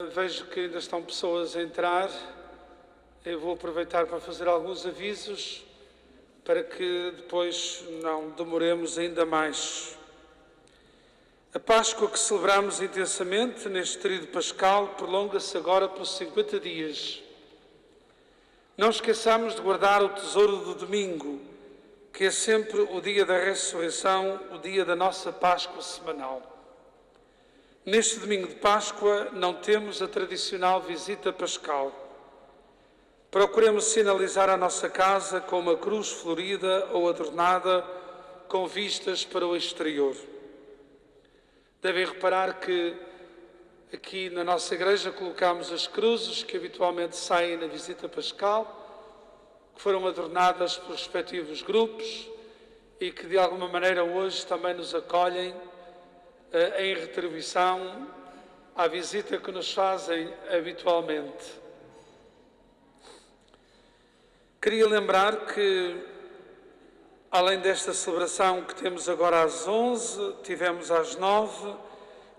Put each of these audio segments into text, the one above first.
Vejo que ainda estão pessoas a entrar. Eu vou aproveitar para fazer alguns avisos para que depois não demoremos ainda mais. A Páscoa que celebramos intensamente neste tríodo pascal prolonga-se agora por 50 dias. Não esqueçamos de guardar o tesouro do domingo, que é sempre o dia da ressurreição, o dia da nossa Páscoa semanal. Neste domingo de Páscoa não temos a tradicional visita pascal. Procuremos sinalizar a nossa casa com uma cruz florida ou adornada com vistas para o exterior. Devem reparar que aqui na nossa igreja colocamos as cruzes que habitualmente saem na visita pascal, que foram adornadas pelos respectivos grupos e que de alguma maneira hoje também nos acolhem em retribuição à visita que nos fazem habitualmente. Queria lembrar que, além desta celebração que temos agora às 11, tivemos às 9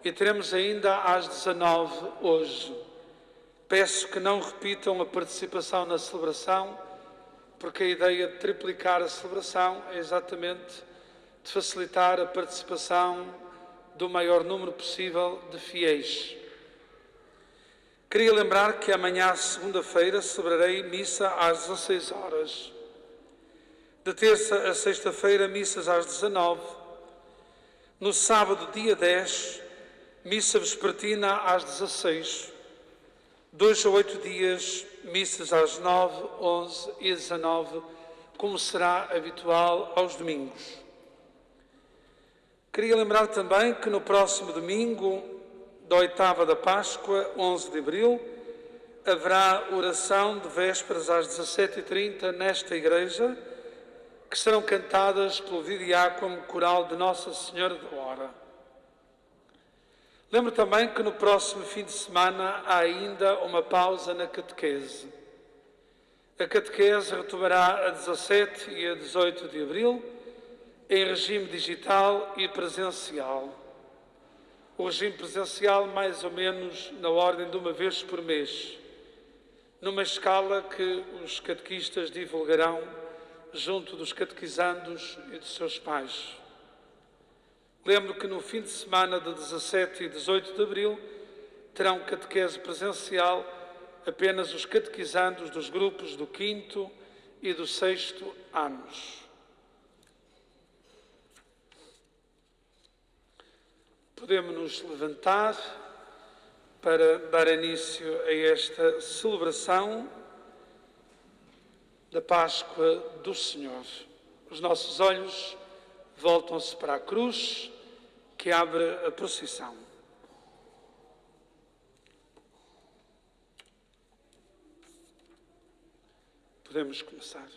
e teremos ainda às 19 hoje. Peço que não repitam a participação na celebração, porque a ideia de triplicar a celebração é exatamente de facilitar a participação do maior número possível de fiéis. Queria lembrar que amanhã, segunda-feira, celebrarei missa às 16 horas. De terça a sexta-feira, missas às 19. No sábado, dia 10, missa vespertina às 16. 2 a 8 dias, missas às 9, 11 e 19, como será habitual aos domingos. Queria lembrar também que no próximo domingo, da oitava da Páscoa, 11 de abril, haverá oração de vésperas às 17h30 nesta igreja, que serão cantadas pelo diácono coral de Nossa Senhora da Hora. Lembro também que no próximo fim de semana há ainda uma pausa na catequese. A catequese retomará a 17 e a 18 de abril, em regime digital e presencial. O regime presencial mais ou menos na ordem de uma vez por mês, numa escala que os catequistas divulgarão junto dos catequizandos e dos seus pais. Lembro que no fim de semana de 17 e 18 de abril terão catequese presencial apenas os catequizandos dos grupos do 5º e do 6º anos. Podemos nos levantar para dar início a esta celebração da Páscoa do Senhor. Os nossos olhos voltam-se para a cruz que abre a procissão. Podemos começar.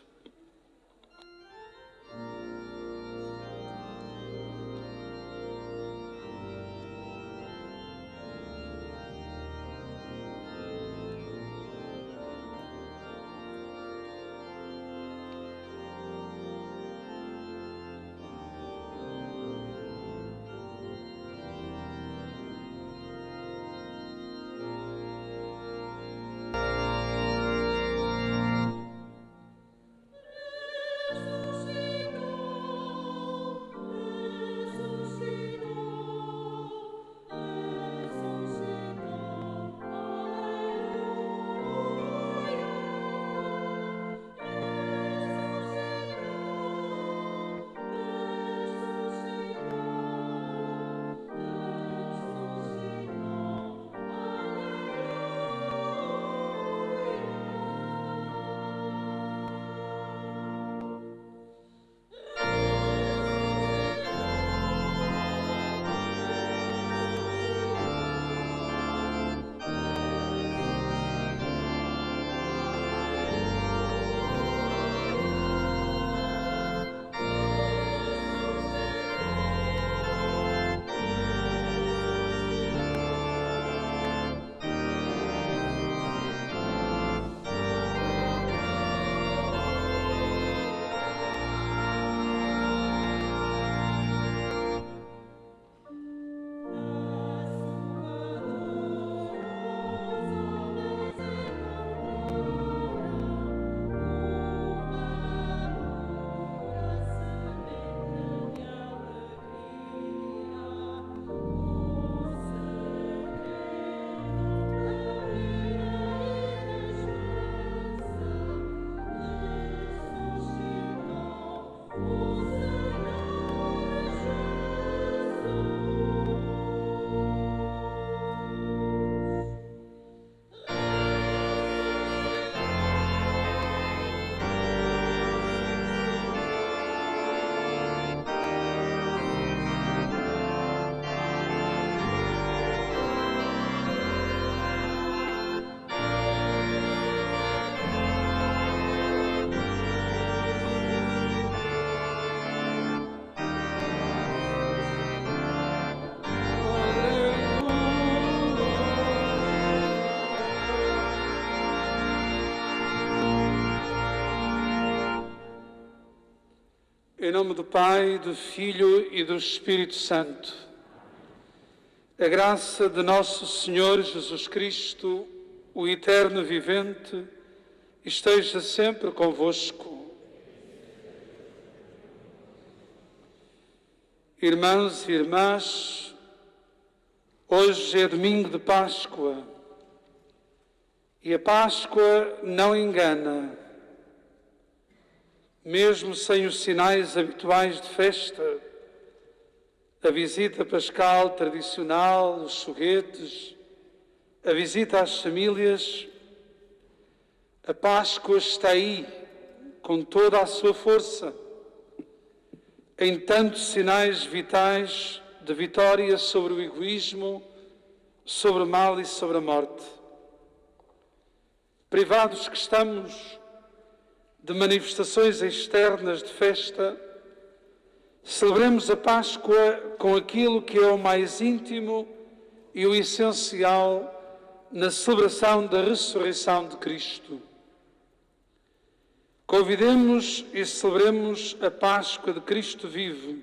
Em nome do Pai, do Filho e do Espírito Santo. A graça de nosso Senhor Jesus Cristo, o eterno vivente, esteja sempre convosco. Irmãos e irmãs, hoje é domingo de Páscoa e a Páscoa não engana. Mesmo sem os sinais habituais de festa, a visita pascal tradicional, os foguetes, a visita às famílias, a Páscoa está aí com toda a sua força, em tantos sinais vitais de vitória sobre o egoísmo, sobre o mal e sobre a morte. Privados que estamos de manifestações externas de festa, celebremos a Páscoa com aquilo que é o mais íntimo e o essencial na celebração da ressurreição de Cristo. Convidemos e celebremos a Páscoa de Cristo vivo,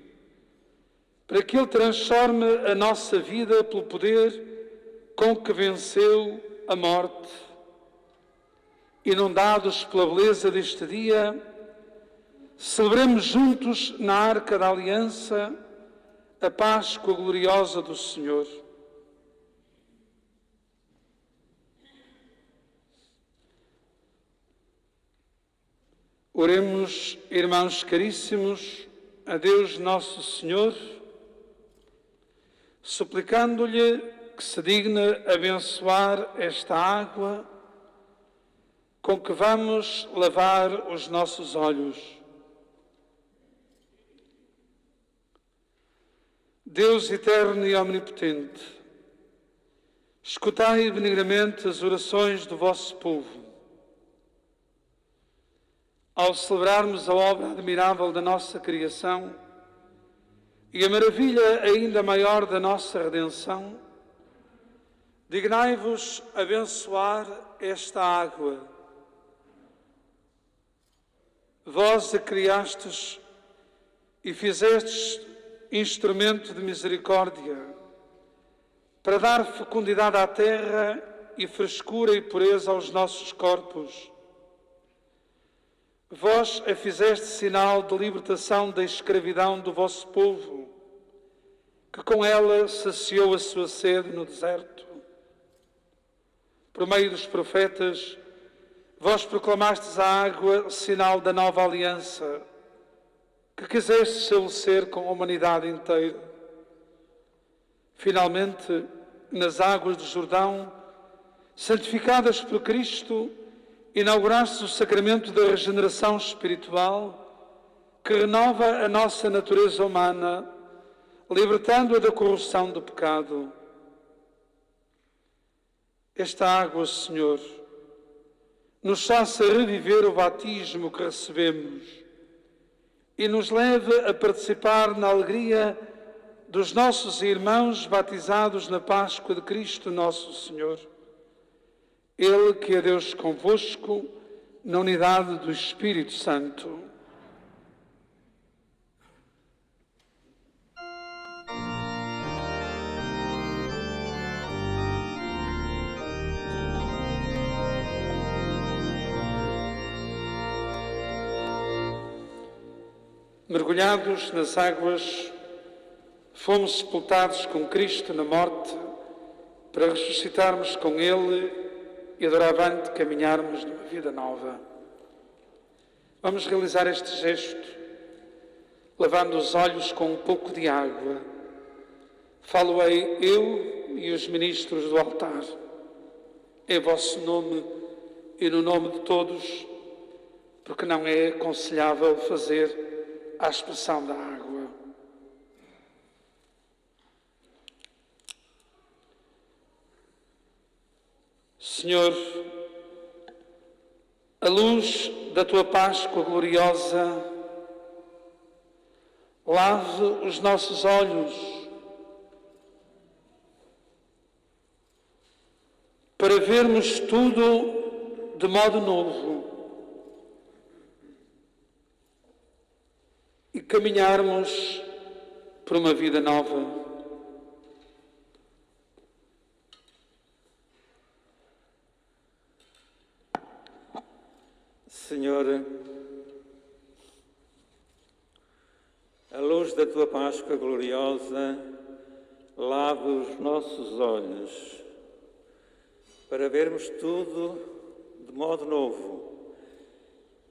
para que Ele transforme a nossa vida pelo poder com que venceu a morte. Inundados pela beleza deste dia, celebremos juntos na Arca da Aliança a Páscoa gloriosa do Senhor. Oremos, irmãos caríssimos, a Deus nosso Senhor, suplicando-lhe que se digne abençoar esta água com que vamos lavar os nossos olhos. Deus eterno e omnipotente, escutai benignamente as orações do vosso povo. Ao celebrarmos a obra admirável da nossa criação e a maravilha ainda maior da nossa redenção, dignai-vos abençoar esta água. Vós a criastes e fizestes instrumento de misericórdia para dar fecundidade à terra e frescura e pureza aos nossos corpos. Vós a fizeste sinal de libertação da escravidão do vosso povo, que com ela saciou a sua sede no deserto. Por meio dos profetas, vós proclamastes a água sinal da nova aliança, que quiseste estabelecer com a humanidade inteira. Finalmente, nas águas do Jordão, santificadas por Cristo, inaugurastes o sacramento da regeneração espiritual, que renova a nossa natureza humana, libertando-a da corrupção do pecado. Esta água, Senhor, nos faça reviver o batismo que recebemos e nos leve a participar na alegria dos nossos irmãos batizados na Páscoa de Cristo nosso Senhor. Ele que é Deus convosco, na unidade do Espírito Santo. Mergulhados nas águas, fomos sepultados com Cristo na morte, para ressuscitarmos com Ele e doravante caminharmos numa vida nova. Vamos realizar este gesto, lavando os olhos com um pouco de água. Falo-ei eu e os ministros do altar, em vosso nome e no nome de todos, porque não é aconselhável fazer a expressão da água. Senhor, a luz da tua Páscoa gloriosa lave os nossos olhos para vermos tudo de modo novo caminharmos por uma vida nova. Senhor, a luz da Tua Páscoa gloriosa lave os nossos olhos para vermos tudo de modo novo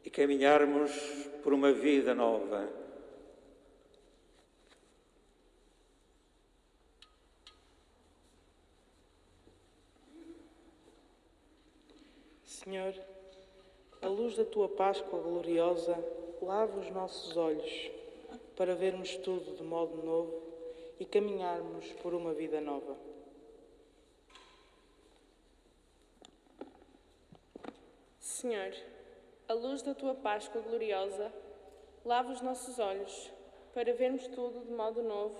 e caminharmos por uma vida nova. Senhor, a luz da Tua Páscoa gloriosa lava os nossos olhos para vermos tudo de modo novo e caminharmos por uma vida nova. Senhor, a luz da Tua Páscoa gloriosa lava os nossos olhos para vermos tudo de modo novo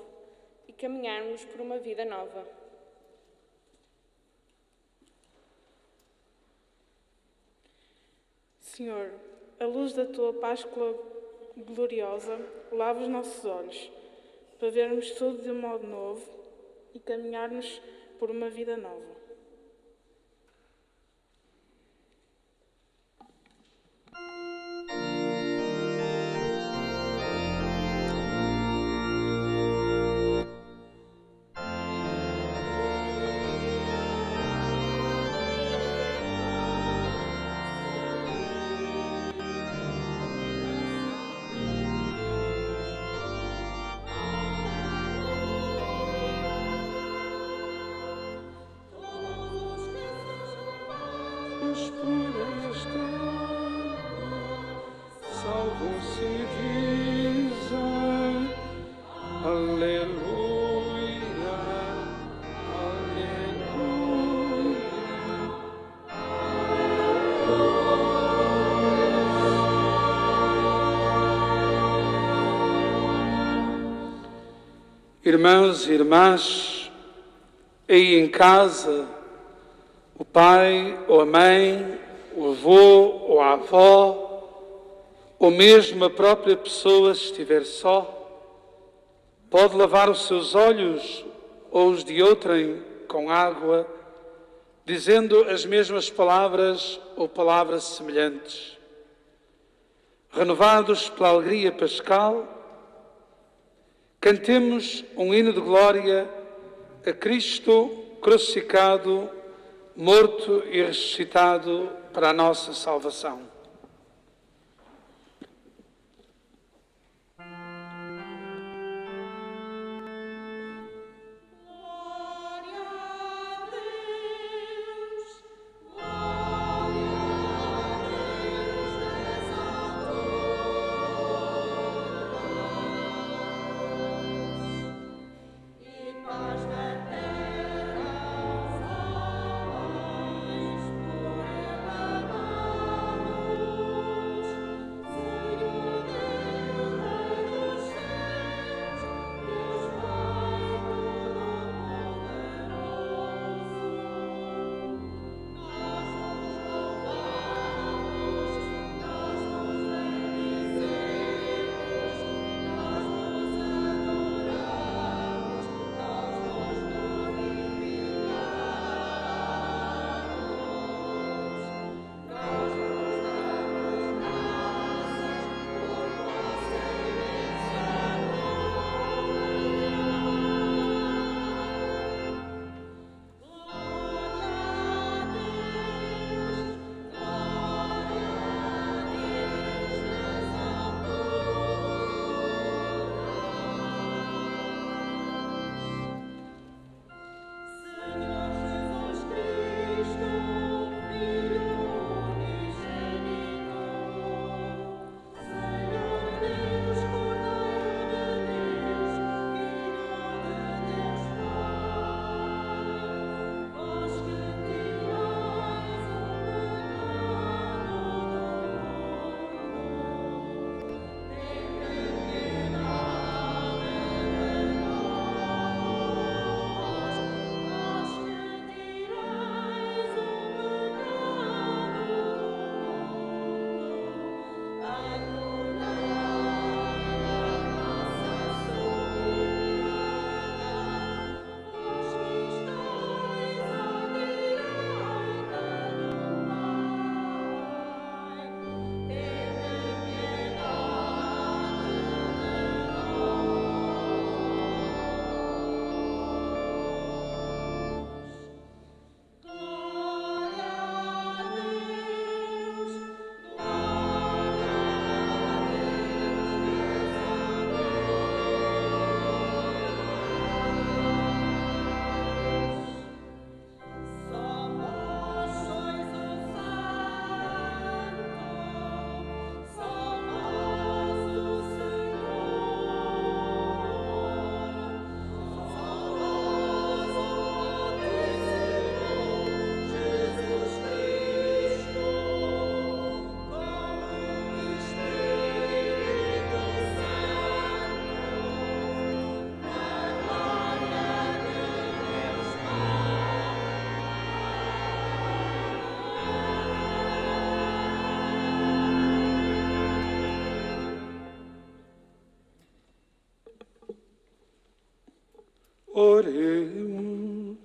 e caminharmos por uma vida nova. Senhor, a luz da Tua Páscoa gloriosa lava os nossos olhos para vermos tudo de modo novo e caminharmos por uma vida nova. Por esta salvam-se e dizem Aleluia, Aleluia. Irmãos e irmãs, aí em casa, o pai ou a mãe, o avô ou a avó, ou mesmo a própria pessoa, se estiver só, pode lavar os seus olhos ou os de outrem com água, dizendo as mesmas palavras ou palavras semelhantes. Renovados pela alegria pascal, cantemos um hino de glória a Cristo crucificado, morto e ressuscitado para a nossa salvação. Oremos.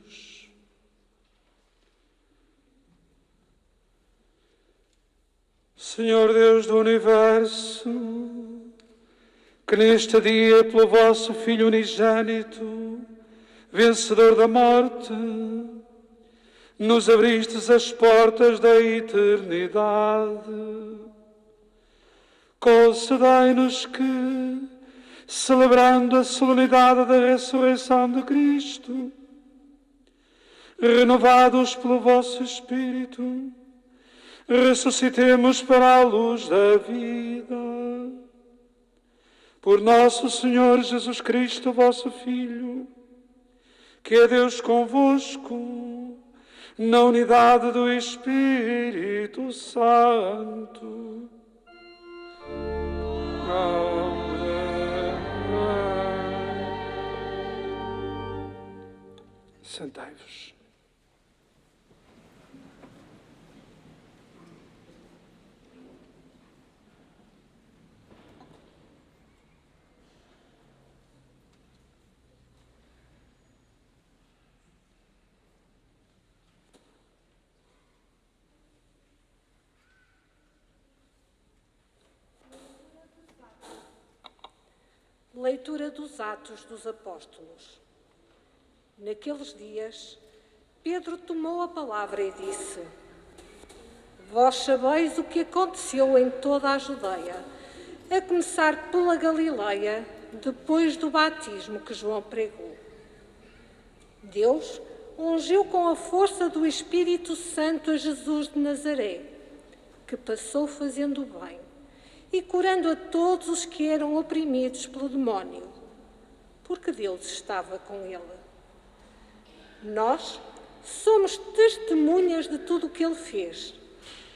Senhor Deus do Universo, que neste dia, pelo vosso Filho unigênito, vencedor da morte, nos abristes as portas da eternidade. Concedei-nos que, celebrando a solenidade da ressurreição de Cristo, renovados pelo vosso Espírito, ressuscitemos para a luz da vida. Por nosso Senhor Jesus Cristo, vosso Filho, que é Deus convosco, na unidade do Espírito Santo. Amém. Sentai-vos. Leitura dos Atos dos Apóstolos. Naqueles dias, Pedro tomou a palavra e disse: Vós sabeis o que aconteceu em toda a Judeia, a começar pela Galileia, depois do batismo que João pregou. Deus ungiu com a força do Espírito Santo a Jesus de Nazaré, que passou fazendo o bem e curando a todos os que eram oprimidos pelo demónio, porque Deus estava com ele. Nós somos testemunhas de tudo o que ele fez,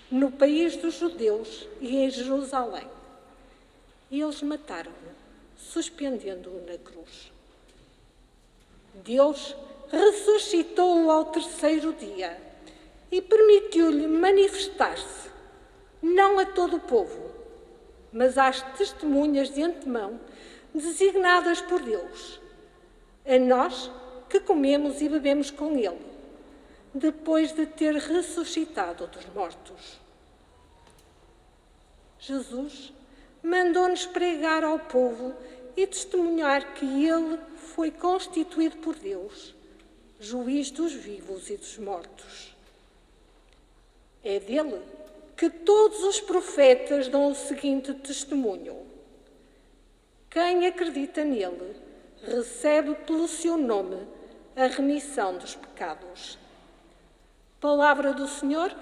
no país dos judeus e em Jerusalém. E eles mataram-no, suspendendo-o na cruz. Deus ressuscitou-o ao terceiro dia e permitiu-lhe manifestar-se, não a todo o povo, mas às testemunhas de antemão designadas por Deus, a nós que comemos e bebemos com ele, depois de ter ressuscitado dos mortos. Jesus mandou-nos pregar ao povo e testemunhar que ele foi constituído por Deus, juiz dos vivos e dos mortos. É dele que todos os profetas dão o seguinte testemunho: quem acredita nele recebe pelo seu nome a remissão dos pecados. Palavra do Senhor.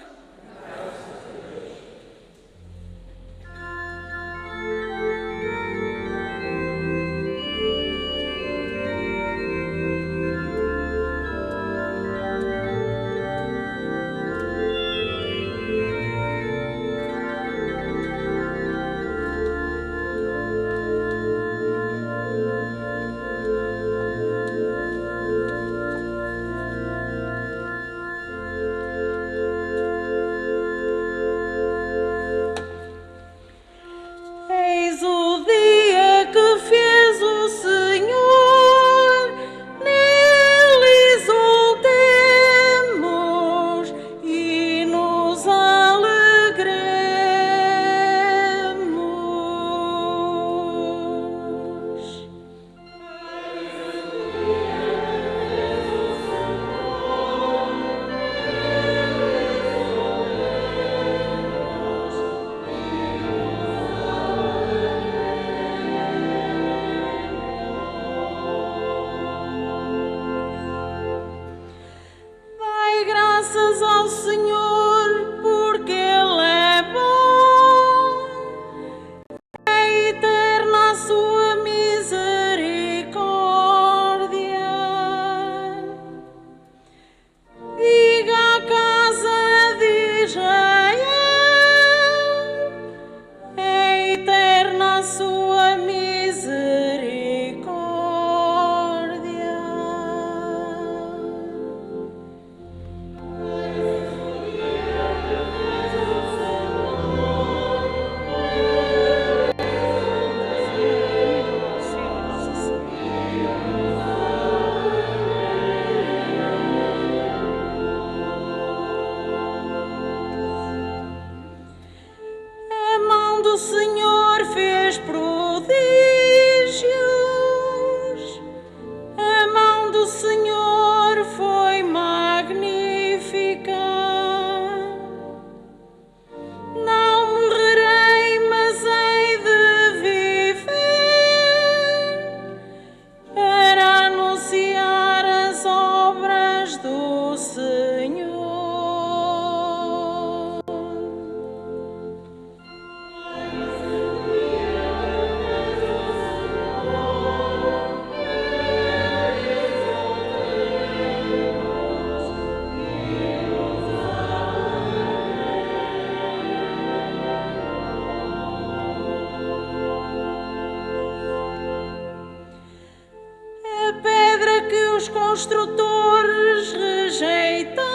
construtores rejeitaram,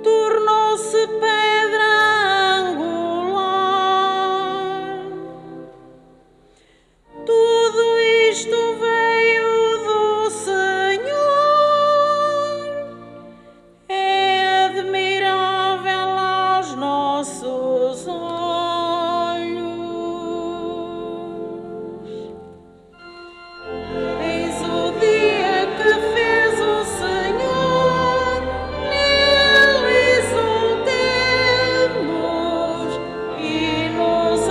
tornou-se pedra angular. Tudo isto veio do Senhor, é admirável aos nossos olhos. Eis o dia que fez o Senhor, nele exultemos e nos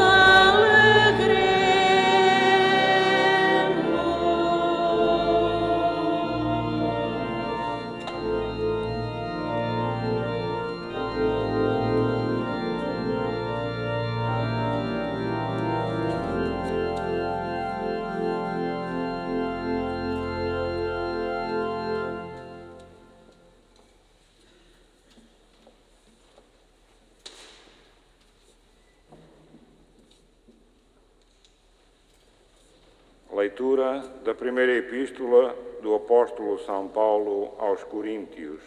Leitura da primeira epístola do apóstolo São Paulo aos Coríntios.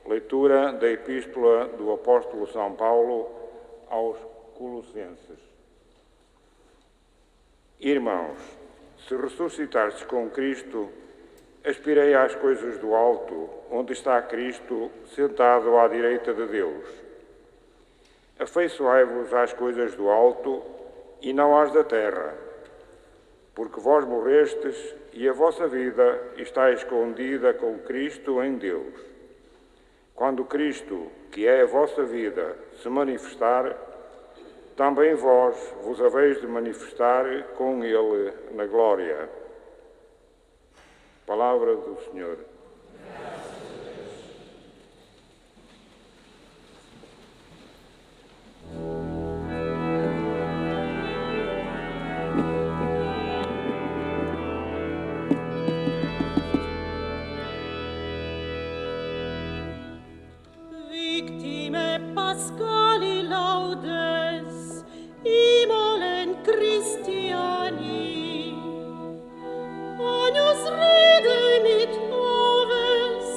Leitura da epístola do apóstolo São Paulo aos Colossenses. Irmãos, se ressuscitastes com Cristo, aspirei às coisas do alto, onde está Cristo sentado à direita de Deus. Afeiçoai-vos às coisas do alto e não às da terra, porque vós morrestes e a vossa vida está escondida com Cristo em Deus. Quando Cristo, que é a vossa vida, se manifestar, também vós vos haveis de manifestar com Ele na glória. Palavra do Senhor. Victime Pascali laudes, imolent Christiani, agnus redemit oves,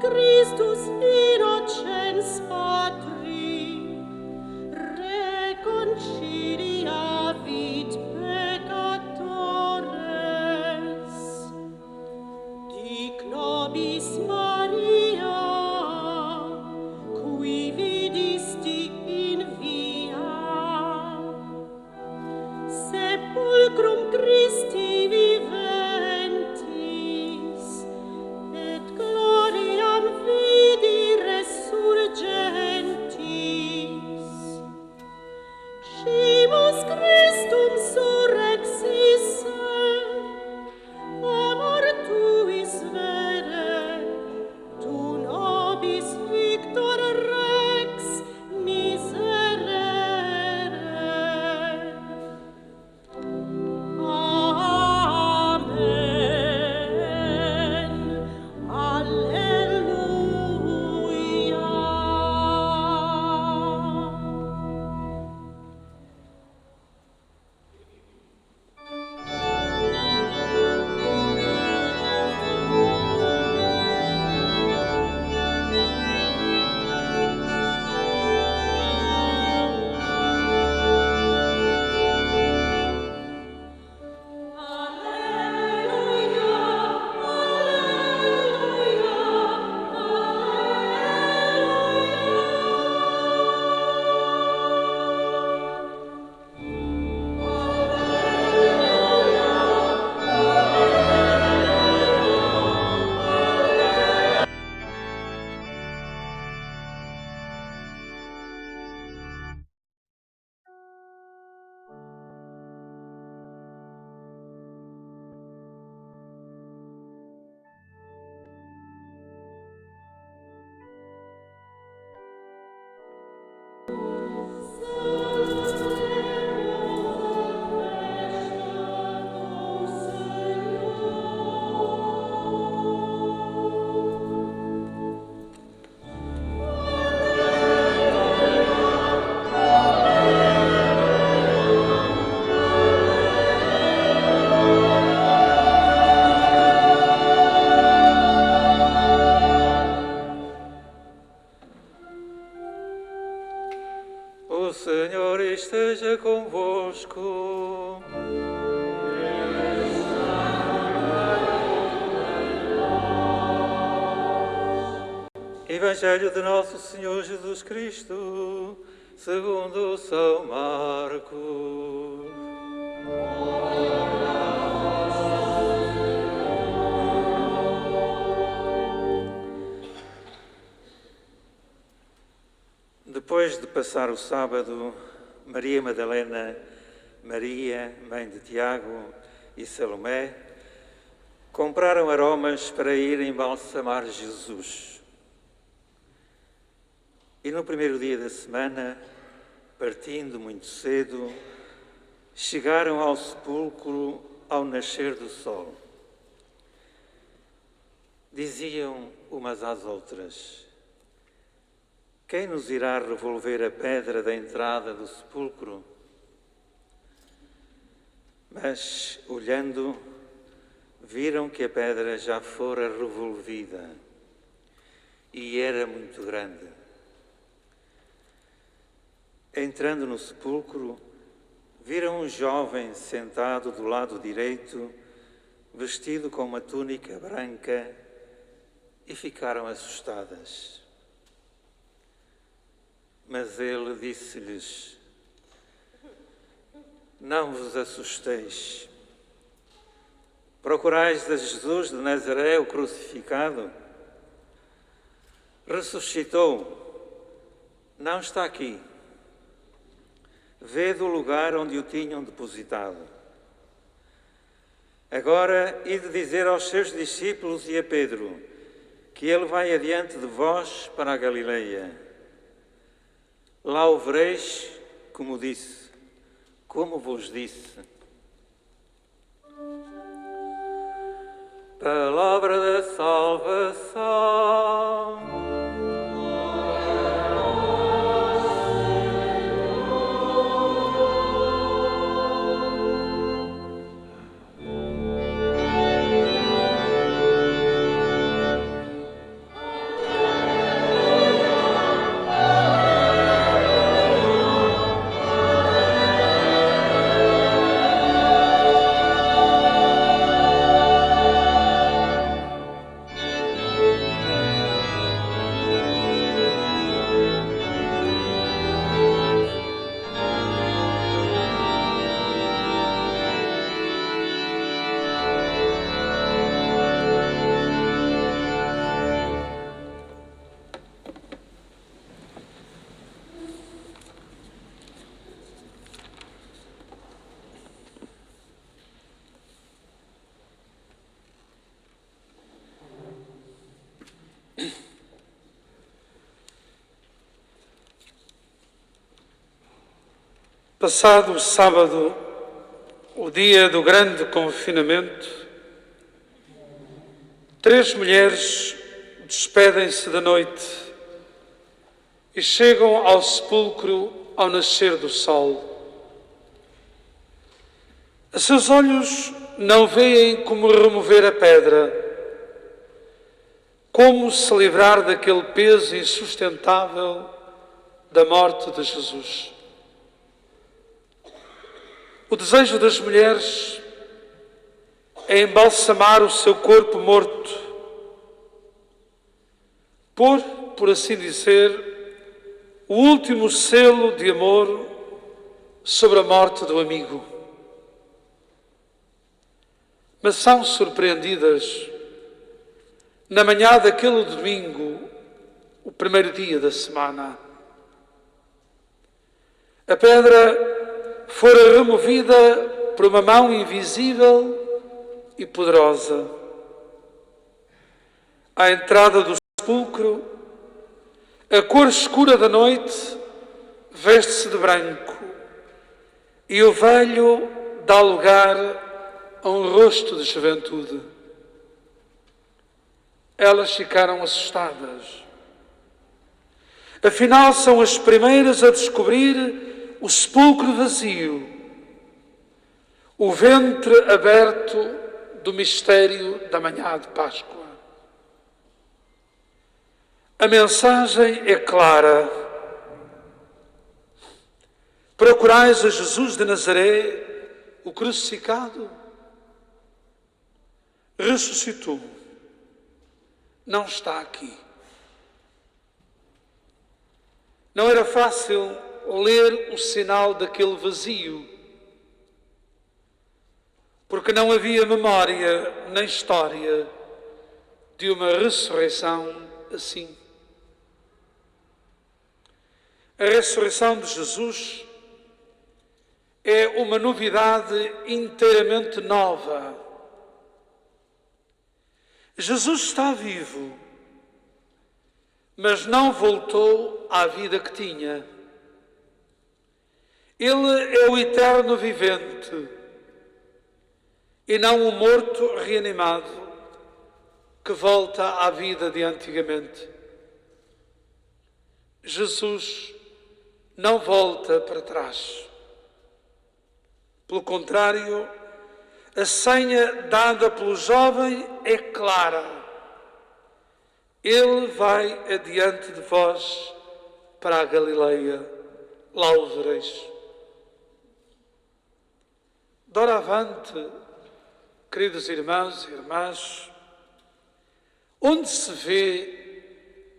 Christus innocens patri, reconciliavit peccatores, dic nobis Maria, qui vidisti O Senhor esteja convosco. Evangelho de Nosso Senhor Jesus Cristo, segundo São Marcos. Depois de passar o sábado, Maria Madalena, Maria, mãe de Tiago e Salomé, compraram aromas para ir embalsamar Jesus. E no primeiro dia da semana, partindo muito cedo, chegaram ao sepulcro ao nascer do sol. Diziam umas às outras: quem nos irá revolver a pedra da entrada do sepulcro? Mas, olhando, viram que a pedra já fora revolvida e era muito grande. Entrando no sepulcro, viram um jovem sentado do lado direito, vestido com uma túnica branca, e ficaram assustadas. Mas ele disse-lhes: não vos assusteis. Procurais a Jesus de Nazaré, o crucificado? Ressuscitou, não está aqui. Vede o lugar onde o tinham depositado. Agora, ide dizer aos seus discípulos e a Pedro que ele vai adiante de vós para a Galileia. Lá o vereis, como vos disse. Palavra da salvação. Passado o sábado, o dia do grande confinamento, 3 mulheres despedem-se da noite e chegam ao sepulcro ao nascer do sol. A seus olhos não veem como remover a pedra, como se livrar daquele peso insustentável da morte de Jesus. O desejo das mulheres é embalsamar o seu corpo morto, pôr, por assim dizer, o último selo de amor sobre a morte do amigo. Mas são surpreendidas na manhã daquele domingo, o primeiro dia da semana. A pedra fora removida por uma mão invisível e poderosa. À entrada do sepulcro, a cor escura da noite veste-se de branco e o velho dá lugar a um rosto de juventude. Elas ficaram assustadas. Afinal, são as primeiras a descobrir o sepulcro vazio, o ventre aberto do mistério da manhã de Páscoa. A mensagem é clara. Procurais a Jesus de Nazaré, o crucificado? Ressuscitou. Não está aqui. Não era fácil ler o sinal daquele vazio, porque não havia memória nem história de uma ressurreição assim. A ressurreição de Jesus é uma novidade inteiramente nova. Jesus está vivo, mas não voltou à vida que tinha. Ele é o eterno vivente e não o morto reanimado que volta à vida de antigamente. Jesus não volta para trás. Pelo contrário, a senha dada pelo jovem é clara. Ele vai adiante de vós para a Galileia, lá o vereis. Doravante, queridos irmãos e irmãs, onde se vê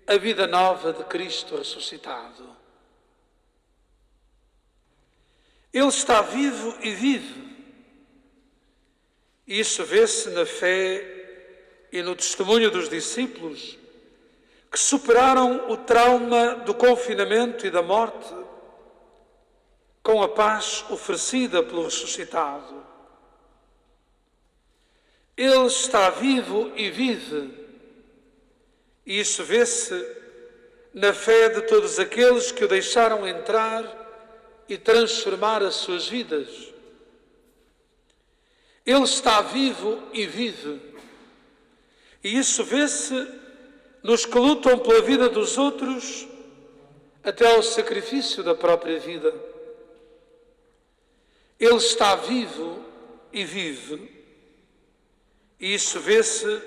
a vida nova de Cristo ressuscitado? Ele está vivo e vive. E isso vê-se na fé e no testemunho dos discípulos que superaram o trauma do confinamento e da morte com a paz oferecida pelo ressuscitado. Ele está vivo e vive. E isso vê-se na fé de todos aqueles que o deixaram entrar e transformar as suas vidas. Ele está vivo e vive. E isso vê-se nos que lutam pela vida dos outros até ao sacrifício da própria vida. Ele está vivo e vive. E isso vê-se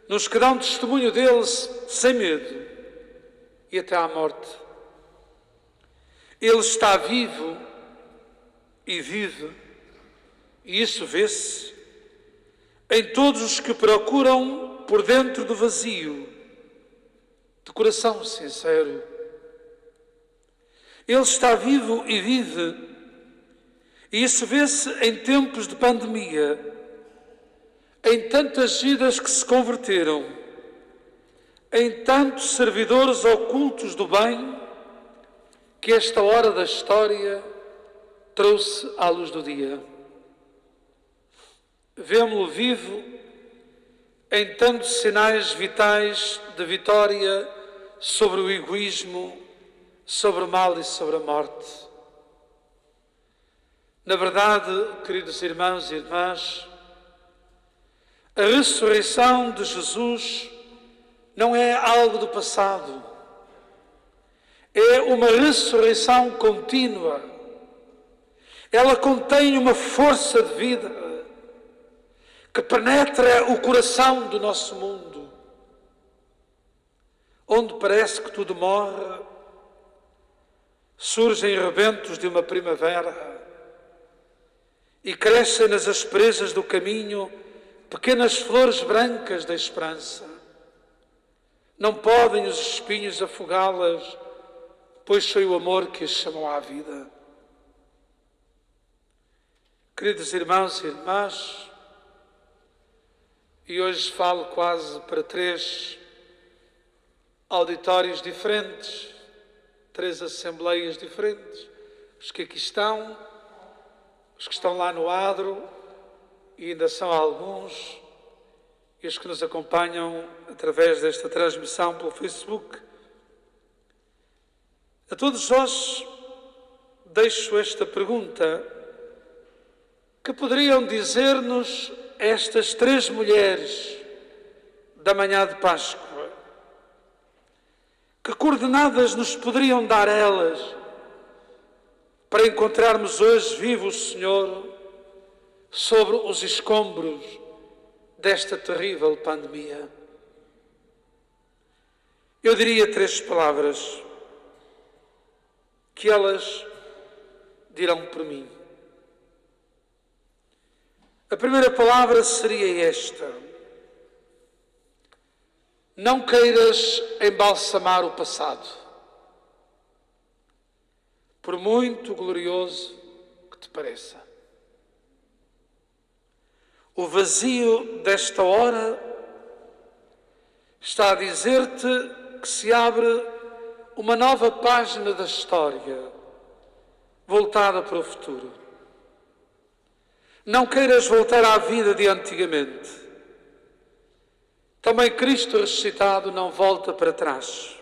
nos que dão testemunho dele sem medo e até à morte. Ele está vivo e vive. E isso vê-se em todos os que procuram por dentro do vazio, de coração sincero. Ele está vivo e vive. E isso vê-se em tempos de pandemia, em tantas vidas que se converteram, em tantos servidores ocultos do bem, que esta hora da história trouxe à luz do dia. Vemo-lo vivo em tantos sinais vitais de vitória sobre o egoísmo, sobre o mal e sobre a morte. Na verdade, queridos irmãos e irmãs, a ressurreição de Jesus não é algo do passado. É uma ressurreição contínua. Ela contém uma força de vida que penetra o coração do nosso mundo. Onde parece que tudo morre, surgem rebentos de uma primavera e crescem nas asperezas do caminho pequenas flores brancas da esperança. Não podem os espinhos afogá-las, pois foi o amor que as chamou à vida. Queridos irmãos e irmãs, e hoje falo quase para 3 auditórios diferentes, 3 assembleias diferentes, os que aqui estão, os que estão lá no adro, e ainda são alguns, e os que nos acompanham através desta transmissão pelo Facebook. A todos nós deixo esta pergunta: que poderiam dizer-nos estas 3 mulheres da manhã de Páscoa? Que coordenadas nos poderiam dar elas para encontrarmos hoje vivo o Senhor sobre os escombros desta terrível pandemia? Eu diria 3 palavras: que elas dirão por mim. A primeira palavra seria esta: não queiras embalsamar o passado, por muito glorioso que te pareça. O vazio desta hora está a dizer-te que se abre uma nova página da história, voltada para o futuro. Não queiras voltar à vida de antigamente. Também Cristo ressuscitado não volta para trás.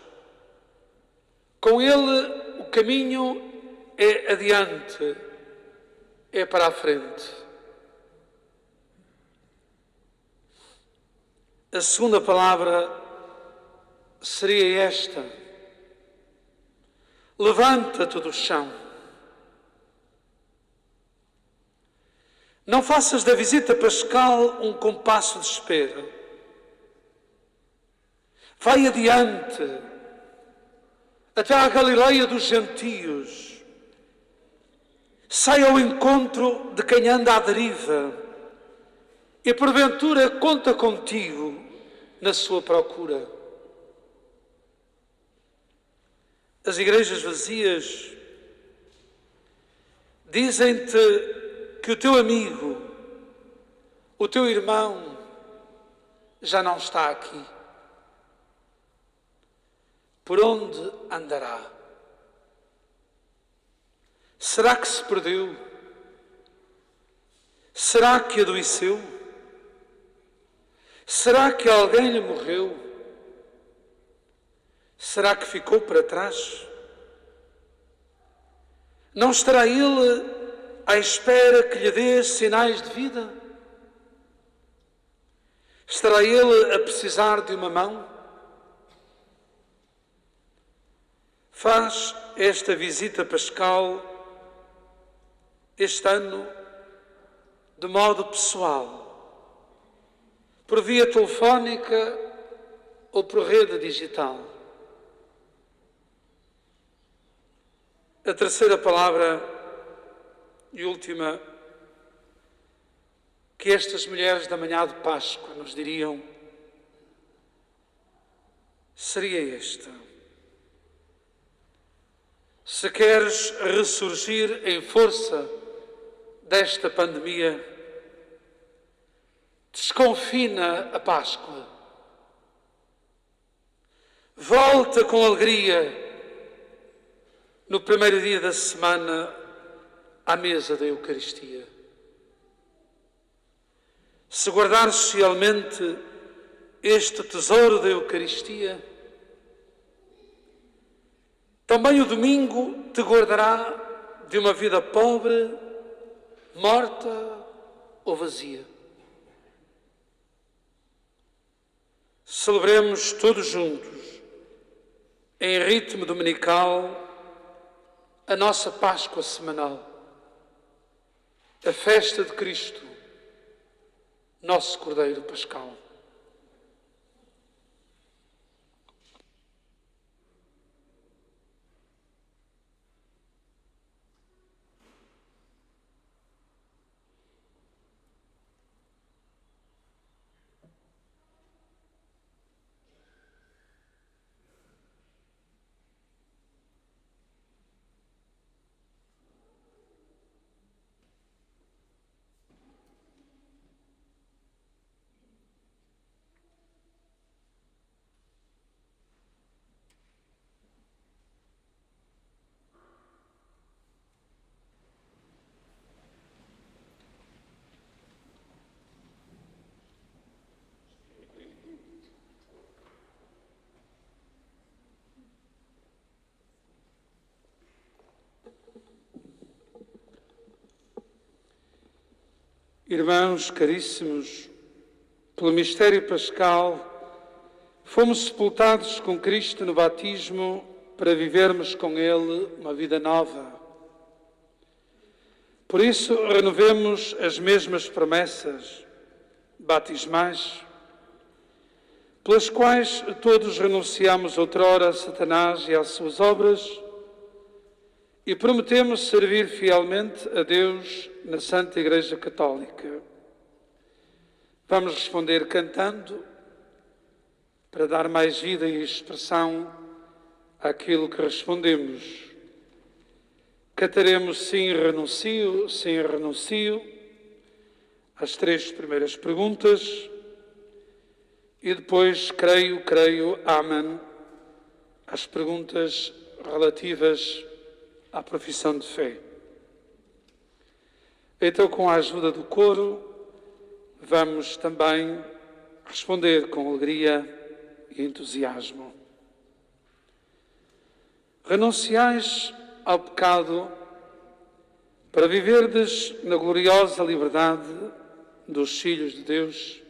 Com Ele o caminho é adiante, é para a frente. A segunda palavra seria esta: levanta-te do chão. Não faças da visita pascal um compasso de espera. Vai adiante, até à Galileia dos gentios. Sai ao encontro de quem anda à deriva e porventura conta contigo na sua procura. As igrejas vazias dizem-te que o teu amigo, o teu irmão, já não está aqui. Por onde andará? Será que se perdeu? Será que adoeceu? Será que alguém lhe morreu? Será que ficou para trás? Não estará ele à espera que lhe dê sinais de vida? Estará ele a precisar de uma mão? Faz esta visita pascal este ano de modo pessoal, por via telefónica ou por rede digital. A terceira palavra e última que estas mulheres da manhã de Páscoa nos diriam seria esta: se queres ressurgir em força desta pandemia, desconfina a Páscoa. Volta com alegria no primeiro dia da semana à mesa da Eucaristia. Se guardares fielmente este tesouro da Eucaristia, também o domingo te guardará de uma vida pobre, morta ou vazia. Celebremos todos juntos, em ritmo dominical, a nossa Páscoa semanal, a festa de Cristo, nosso Cordeiro Pascal. Irmãos caríssimos, pelo mistério pascal, fomos sepultados com Cristo no batismo para vivermos com Ele uma vida nova. Por isso, renovemos as mesmas promessas batismais, pelas quais todos renunciamos outrora a Satanás e às suas obras, e prometemos servir fielmente a Deus na Santa Igreja Católica. Vamos responder cantando, para dar mais vida e expressão àquilo que respondemos. Cantaremos sim, renuncio, as 3 primeiras perguntas, e depois creio, amém, as perguntas relativas à profissão de fé. Então, com a ajuda do coro, vamos também responder com alegria e entusiasmo. Renunciais ao pecado para viverdes na gloriosa liberdade dos filhos de Deus.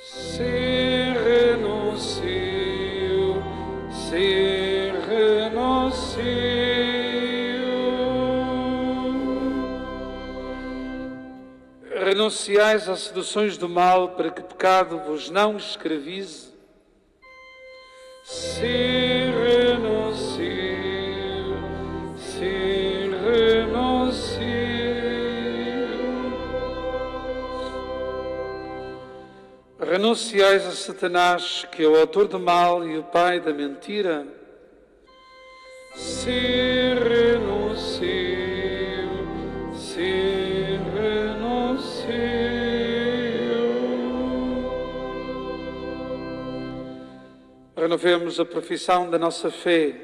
Sim, renuncio. Renunciais às seduções do mal para que pecado vos não escravize. Sim, renuncio. Renunciais a Satanás, que é o autor do mal e o pai da mentira. Sim, renuncio. Renovemos a profissão da nossa fé.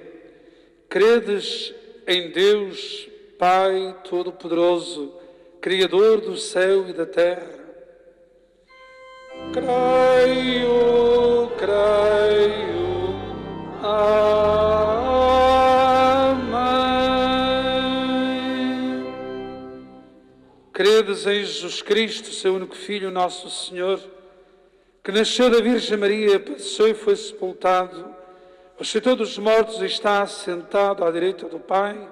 Credes em Deus, Pai Todo-Poderoso, Criador do céu e da terra? Creio. Amém. Credes em Jesus Cristo, seu único Filho, nosso Senhor, que nasceu da Virgem Maria, padeceu e foi sepultado, ressuscitou dos mortos e está assentado à direita do Pai?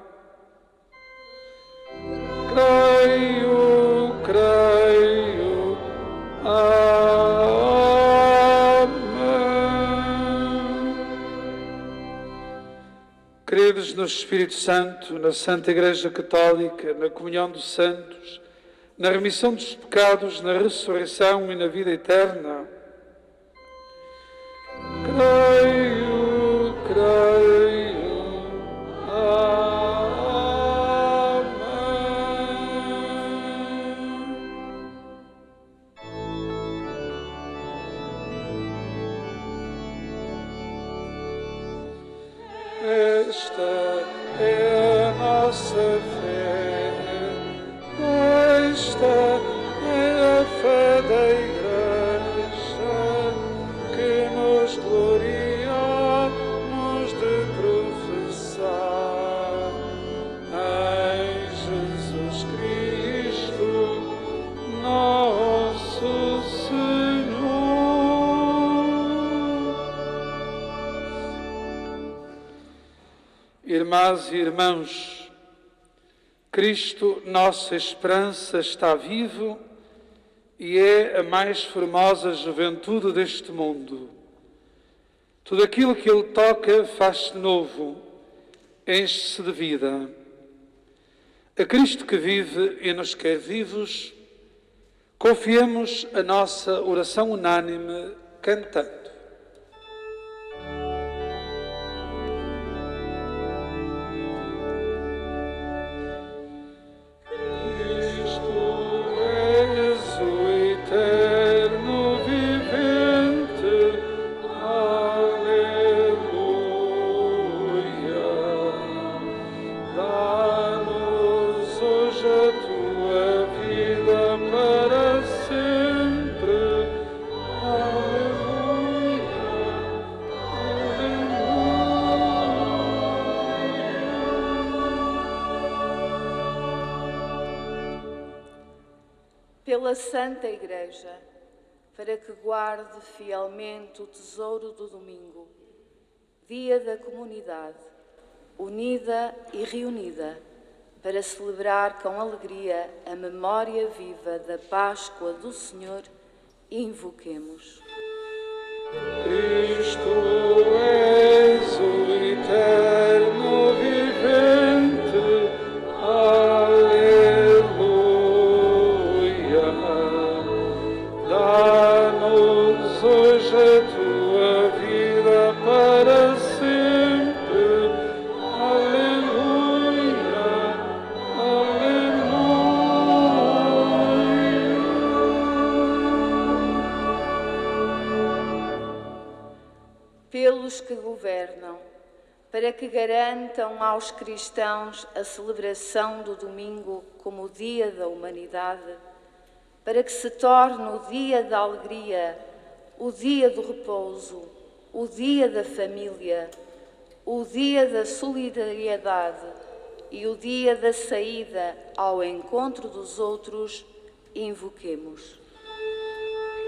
Creio. Amém. Credes no Espírito Santo, na Santa Igreja Católica, na comunhão dos santos, na remissão dos pecados, na ressurreição e na vida eterna? Creio. Esta é a nossa fé, esta é a fé da Igreja, que nos gloriamos de professar em Jesus Cristo, nosso Senhor. Irmãs e irmãos, Cristo, nossa esperança, está vivo e é a mais formosa juventude deste mundo. Tudo aquilo que Ele toca faz-se novo, enche-se de vida. A Cristo que vive e nos quer vivos, confiemos a nossa oração unânime cantando. Pela Santa Igreja, para que guarde fielmente o tesouro do domingo, dia da comunidade, unida e reunida, para celebrar com alegria a memória viva da Páscoa do Senhor Invoquemos. Cristo, és o eterno vivente. Aleluia. Dá-nos hoje a tua vida para sempre. Aleluia. Pelos que governam, para que garantam aos cristãos a celebração do domingo como o dia da humanidade, para que se torne o dia da alegria, o dia do repouso, o dia da família, o dia da solidariedade e o dia da saída ao encontro dos outros, invoquemos.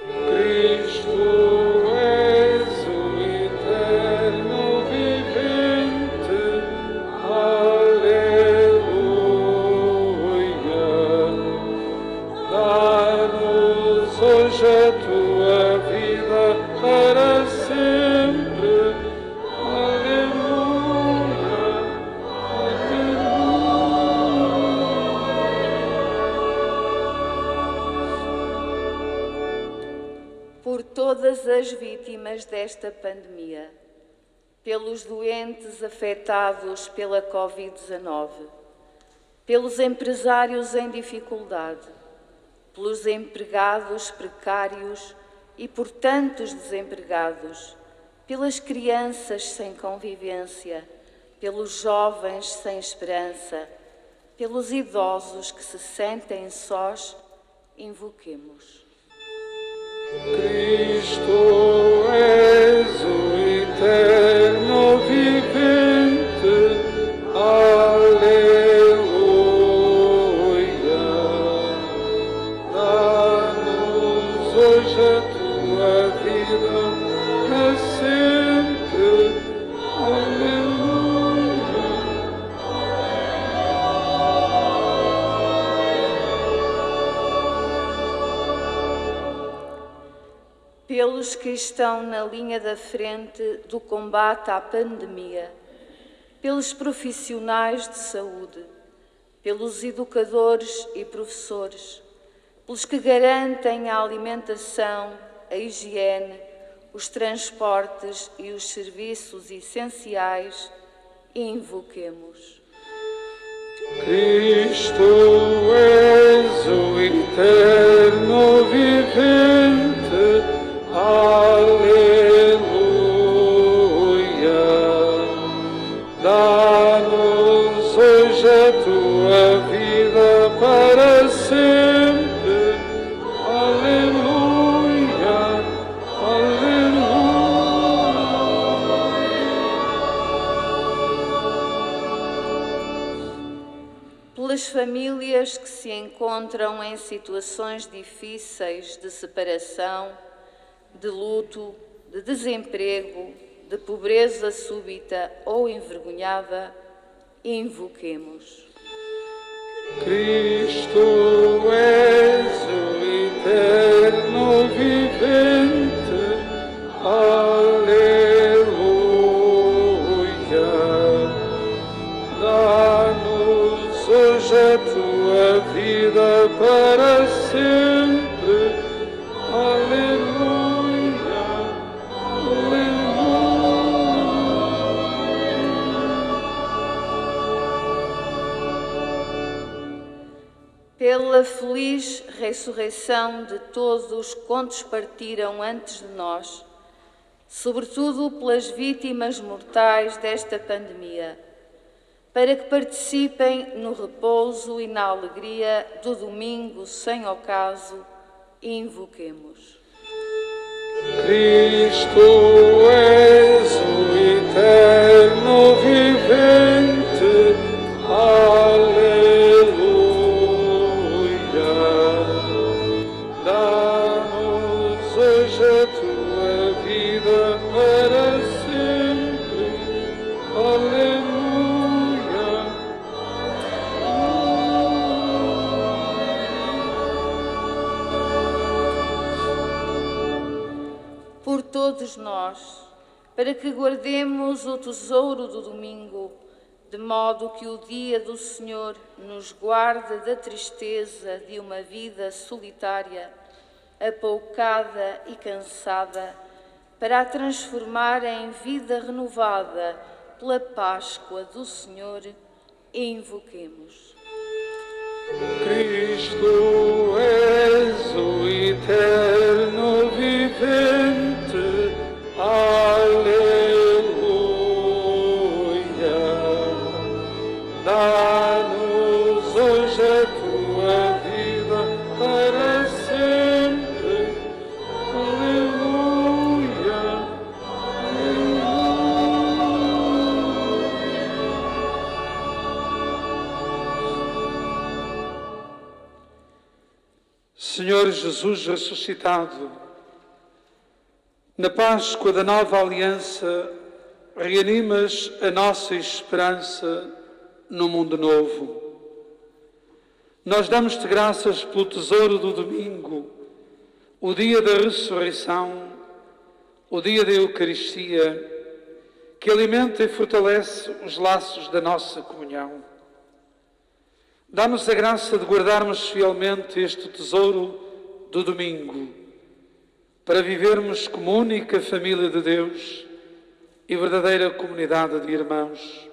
Cristo, és o eterno vivente. Aleluia. Dá-nos hoje a tua vida para sempre. Aleluia. Por todas as vítimas desta pandemia, pelos doentes afetados pela Covid-19, pelos empresários em dificuldade, pelos empregados precários e por tantos desempregados, pelas crianças sem convivência, pelos jovens sem esperança, pelos idosos que se sentem sós, invoquemos. Cristo, és o eterno vivente. Aleluia. Dá-nos hoje a tua vida para sempre. Aleluia. Pelos que estão na linha da frente do combate à pandemia, pelos profissionais de saúde, pelos educadores e professores, pelos que garantem a alimentação, a higiene, os transportes e os serviços essenciais, invoquemos. Cristo, és o eterno vivente. Aleluia. Dá-nos hoje a tua vida para sempre. Aleluia. Pelas famílias que se encontram em situações difíceis de separação, de luto, de desemprego, de pobreza súbita ou envergonhada, invoquemos. Cristo, és o eterno vivente. Aleluia. Dá-nos hoje a tua vida para sempre. Aleluia. Pela feliz ressurreição de todos quantos partiram antes de nós, sobretudo pelas vítimas mortais desta pandemia, para que participem no repouso e na alegria do domingo sem ocaso, invoquemos. Cristo, és o eterno vivente. Aleluia. Dá-nos hoje a tua vida para sempre. Aleluia. por todos nós, para que guardemos o tesouro do domingo, de modo que o dia do Senhor nos guarde da tristeza de uma vida solitária, apoucada e cansada, para a transformar em vida renovada pela Páscoa do Senhor, invoquemos. Cristo, és o eterno vivente. Aleluia. Dá-nos hoje a tua vida para sempre. Aleluia. Senhor Jesus ressuscitado, na Páscoa da nova aliança, reanimas a nossa esperança no mundo novo. Nós damos-te graças pelo tesouro do domingo, o dia da ressurreição, o dia da Eucaristia, que alimenta e fortalece os laços da nossa comunhão. Dá-nos a graça de guardarmos fielmente este tesouro do domingo, para vivermos como única família de Deus e verdadeira comunidade de irmãos.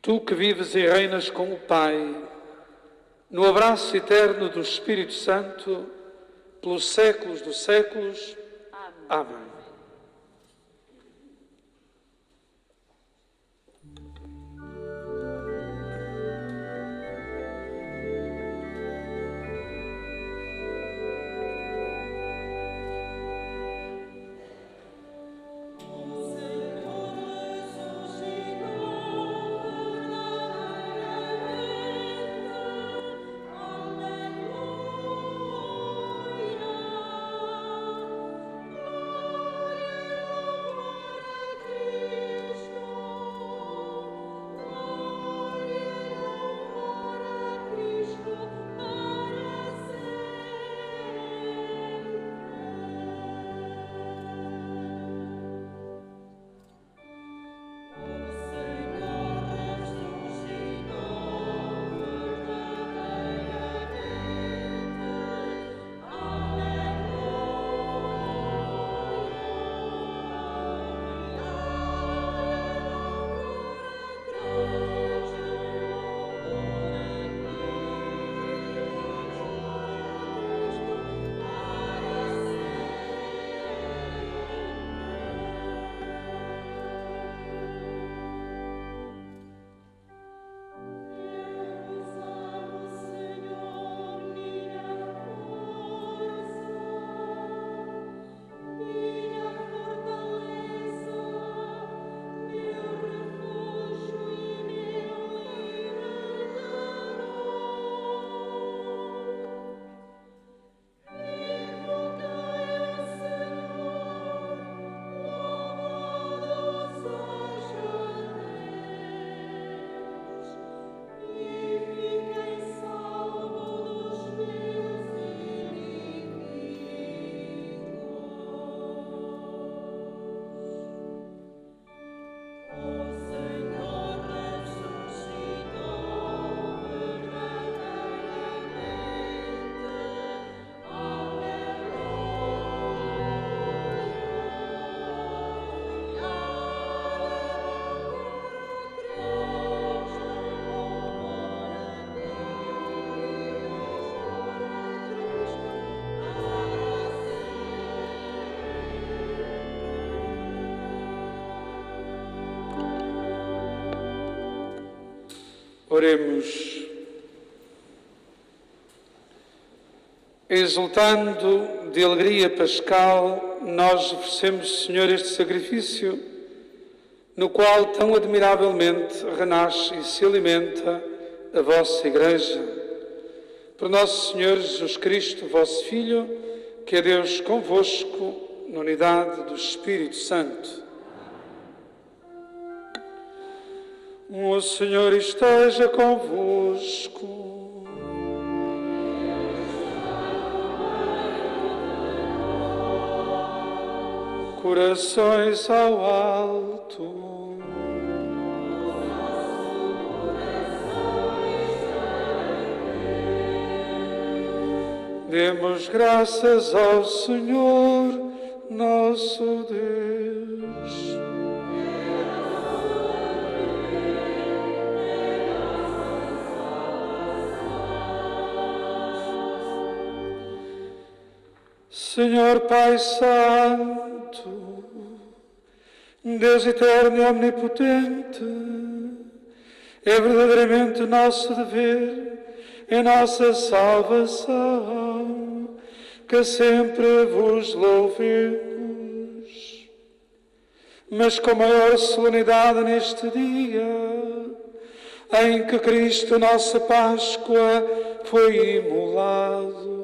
Tu que vives e reinas com o Pai, no abraço eterno do Espírito Santo, pelos séculos dos séculos. Amém. Oremos. Exultando de alegria pascal, nós oferecemos, Senhor, este sacrifício, no qual tão admiravelmente renasce e se alimenta a vossa Igreja. Por nosso Senhor Jesus Cristo, vosso Filho, que é Deus convosco, na unidade do Espírito Santo. O Senhor esteja convosco. corações ao alto. Demos graças ao Senhor, nosso Deus. Senhor Pai Santo, Deus eterno e omnipotente, é verdadeiramente nosso dever, é nossa salvação, que sempre vos louvemos. Mas com maior solenidade neste dia, em que Cristo, nossa Páscoa, foi imolado.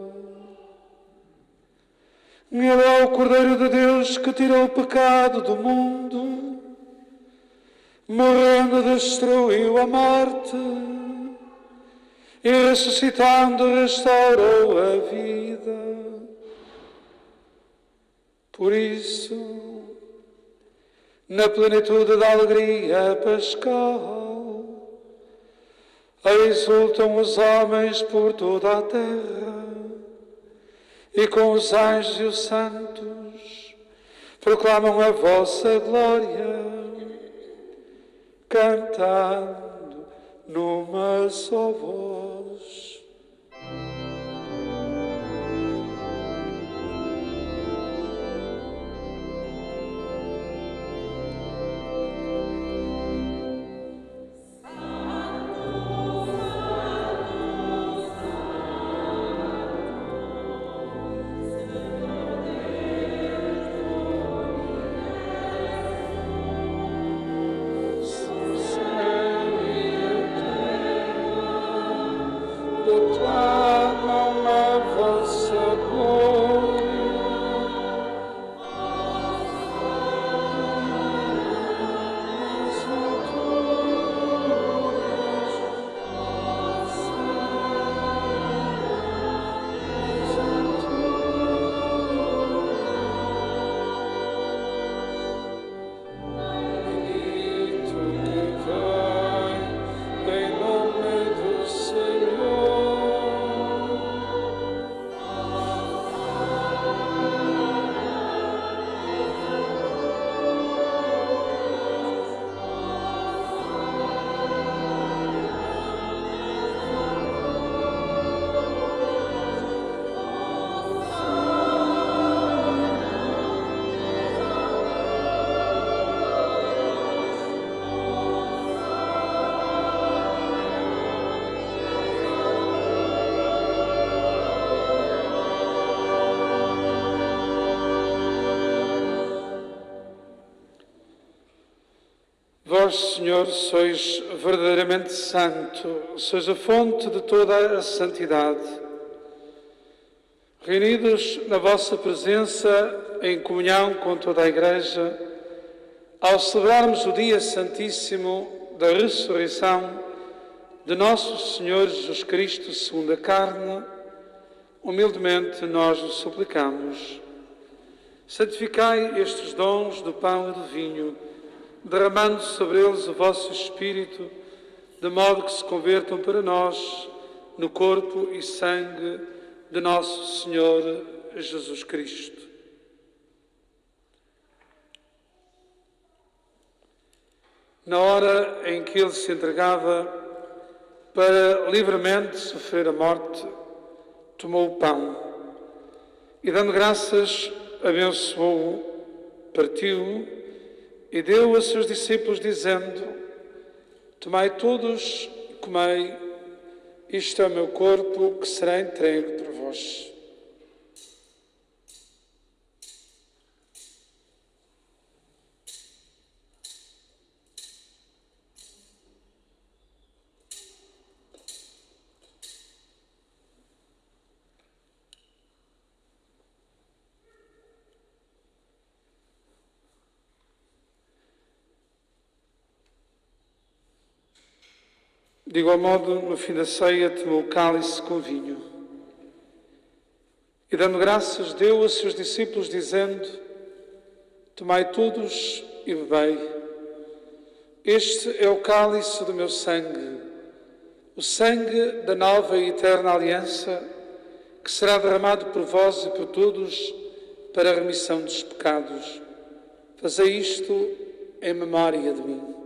Ele é o Cordeiro de Deus que tirou o pecado do mundo, morrendo destruiu a morte e ressuscitando restaurou a vida. Por isso, na plenitude da alegria pascal, exultam os homens por toda a terra, e com os anjos e os santos proclamam a vossa glória, cantando numa só voz. Proclamam a vossa glória. Bendito que vem em nome do Senhor. Vós, Senhor, sois verdadeiramente santo, sois a fonte de toda a santidade. Reunidos na vossa presença, em comunhão com toda a Igreja, ao celebrarmos o dia santíssimo da ressurreição de nosso Senhor Jesus Cristo, segundo a carne, humildemente nós vos suplicamos. Santificai estes dons do pão e do vinho, derramando sobre eles o vosso Espírito, de modo que se convertam para nós no corpo e sangue de nosso Senhor Jesus Cristo. Na hora em que ele se entregava para livremente sofrer a morte, tomou o pão e, dando graças, abençoou-o, partiu-o e deu a seus discípulos, dizendo: tomai todos e comei, isto é o meu corpo que será entregue por vós. De igual modo, no fim da ceia, tomou o cálice com vinho e, dando graças, deu a seus discípulos, dizendo: Tomai todos e bebei. Este é o cálice do meu sangue, o sangue da nova e eterna aliança, que será derramado por vós e por todos para a remissão dos pecados. Fazei isto em memória de mim.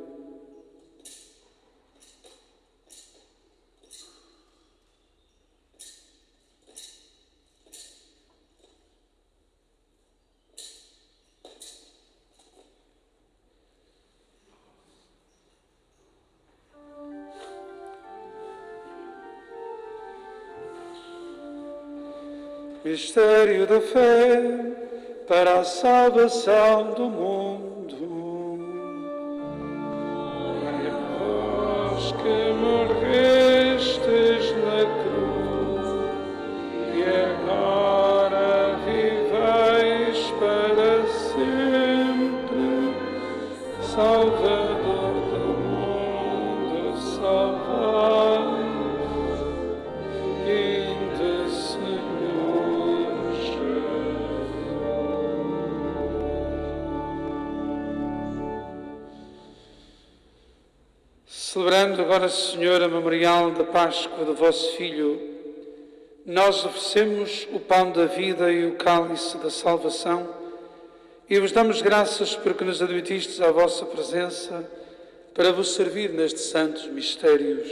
Mistério da fé para a salvação do mundo. Glória a vós que morrestes na cruz e agora viveis para sempre, Salvador do mundo, salvai. Celebrando agora, Senhor, a memorial da Páscoa do vosso Filho, nós oferecemos o pão da vida e o cálice da salvação e vos damos graças porque nos admitistes à vossa presença para vos servir nestes santos mistérios.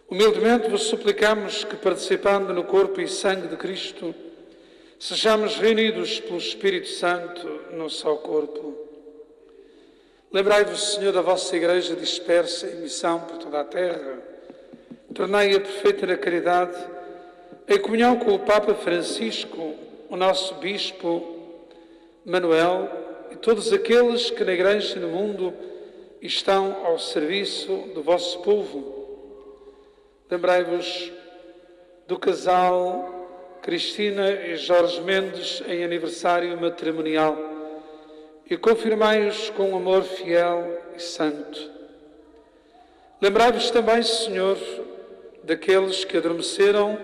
Humildemente vos suplicamos que, participando no corpo e sangue de Cristo, sejamos reunidos pelo Espírito Santo num só corpo. Lembrai-vos, Senhor, da vossa Igreja dispersa em missão por toda a terra. Tornai-a perfeita na caridade, em comunhão com o Papa Francisco, o nosso Bispo Manuel e todos aqueles que na Igreja e no mundo estão ao serviço do vosso povo. Lembrai-vos do casal Cristina e Jorge Mendes em aniversário matrimonial e confirmai-os com um amor fiel e santo. Lembrai-vos também, Senhor, daqueles que adormeceram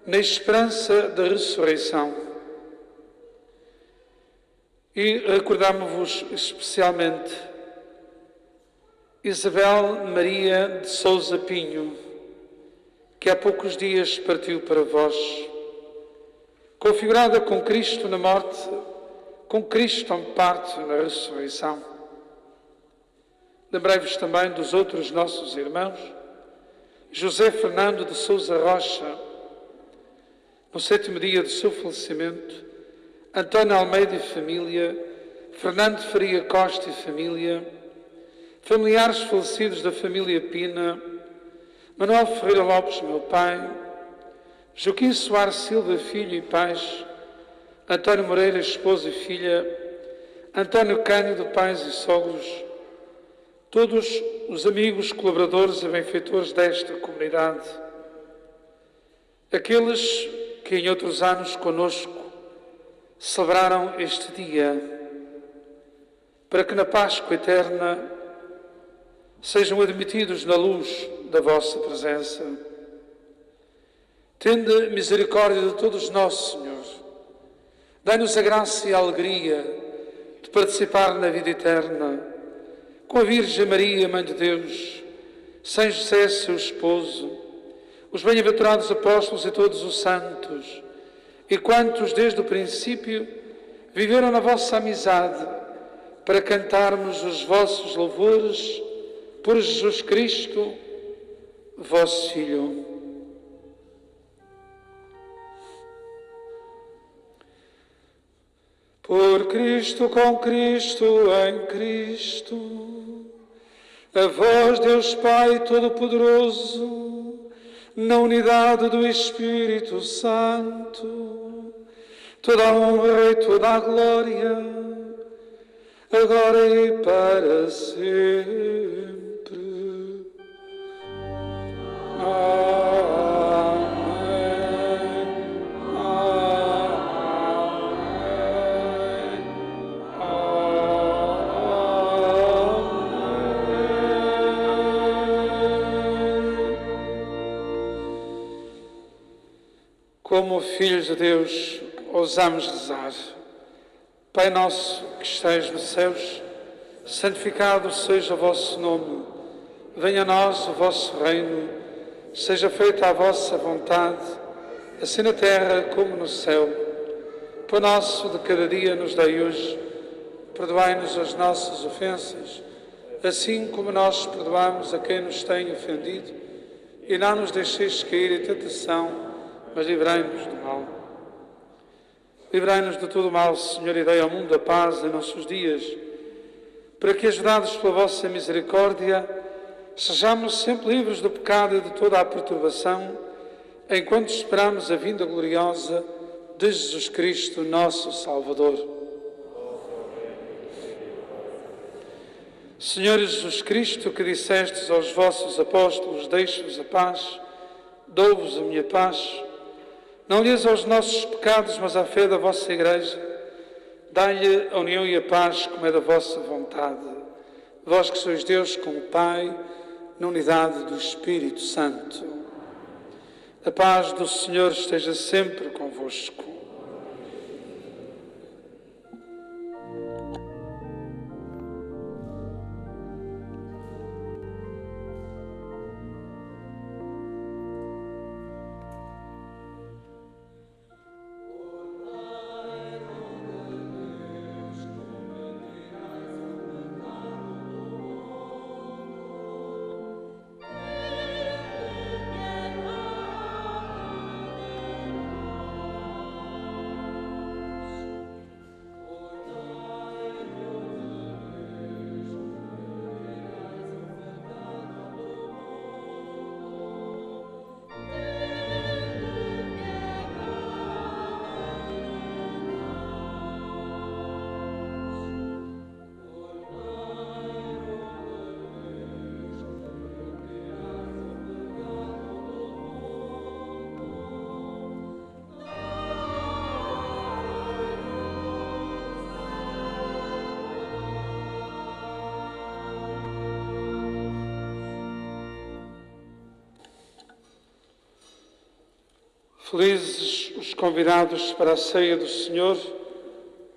na esperança da ressurreição. E recordamo-vos especialmente Isabel Maria de Sousa Pinho, que há poucos dias partiu para vós, configurada com Cristo na morte, com Cristo em parte na ressurreição. Lembrai-vos também dos outros nossos irmãos, José Fernando de Sousa Rocha, no 7º dia do seu falecimento, António Almeida e família, Fernando Faria Costa e família, familiares falecidos da família Pina, Manuel Ferreira Lopes, meu pai, Joaquim Soares Silva, filho e pais, António Moreira, esposa e filha, António Cândido, pais e sogros, todos os amigos, colaboradores e benfeitores desta comunidade, aqueles que em outros anos conosco celebraram este dia, para que na Páscoa eterna sejam admitidos na luz da vossa presença. Tende misericórdia de todos nós, Senhor. Dai-nos a graça e a alegria de participar na vida eterna com a Virgem Maria, Mãe de Deus, São José, seu esposo, os bem-aventurados apóstolos e todos os santos, e quantos desde o princípio viveram na vossa amizade, para cantarmos os vossos louvores por Jesus Cristo, vosso Filho. Por Cristo, com Cristo, em Cristo, a vós, Deus Pai Todo-Poderoso, na unidade do Espírito Santo, toda a honra e toda a glória, agora e para sempre. Como filhos de Deus, ousamos rezar. Pai nosso que estais nos céus, santificado seja o vosso nome. Venha a nós o vosso reino. Seja feita a vossa vontade, assim na terra como no céu. O pão nosso de cada dia nos dai hoje. Perdoai-nos as nossas ofensas, assim como nós perdoamos a quem nos tem ofendido. E não nos deixeis cair em tentação, mas livrai-nos do mal. Livrai-nos de todo o mal, Senhor, e dai ao mundo a paz em nossos dias, para que, ajudados pela vossa misericórdia, sejamos sempre livres do pecado e de toda a perturbação, enquanto esperamos a vinda gloriosa de Jesus Cristo, nosso Salvador. Senhor Jesus Cristo, que dissestes aos vossos apóstolos: deixo-vos a paz, dou-vos a minha paz, não olheis aos nossos pecados, mas à fé da vossa Igreja. Dai-lhe a união e a paz, como é da vossa vontade. Vós que sois Deus com o Pai, na unidade do Espírito Santo. A paz do Senhor esteja sempre convosco. Felizes os convidados para a ceia do Senhor,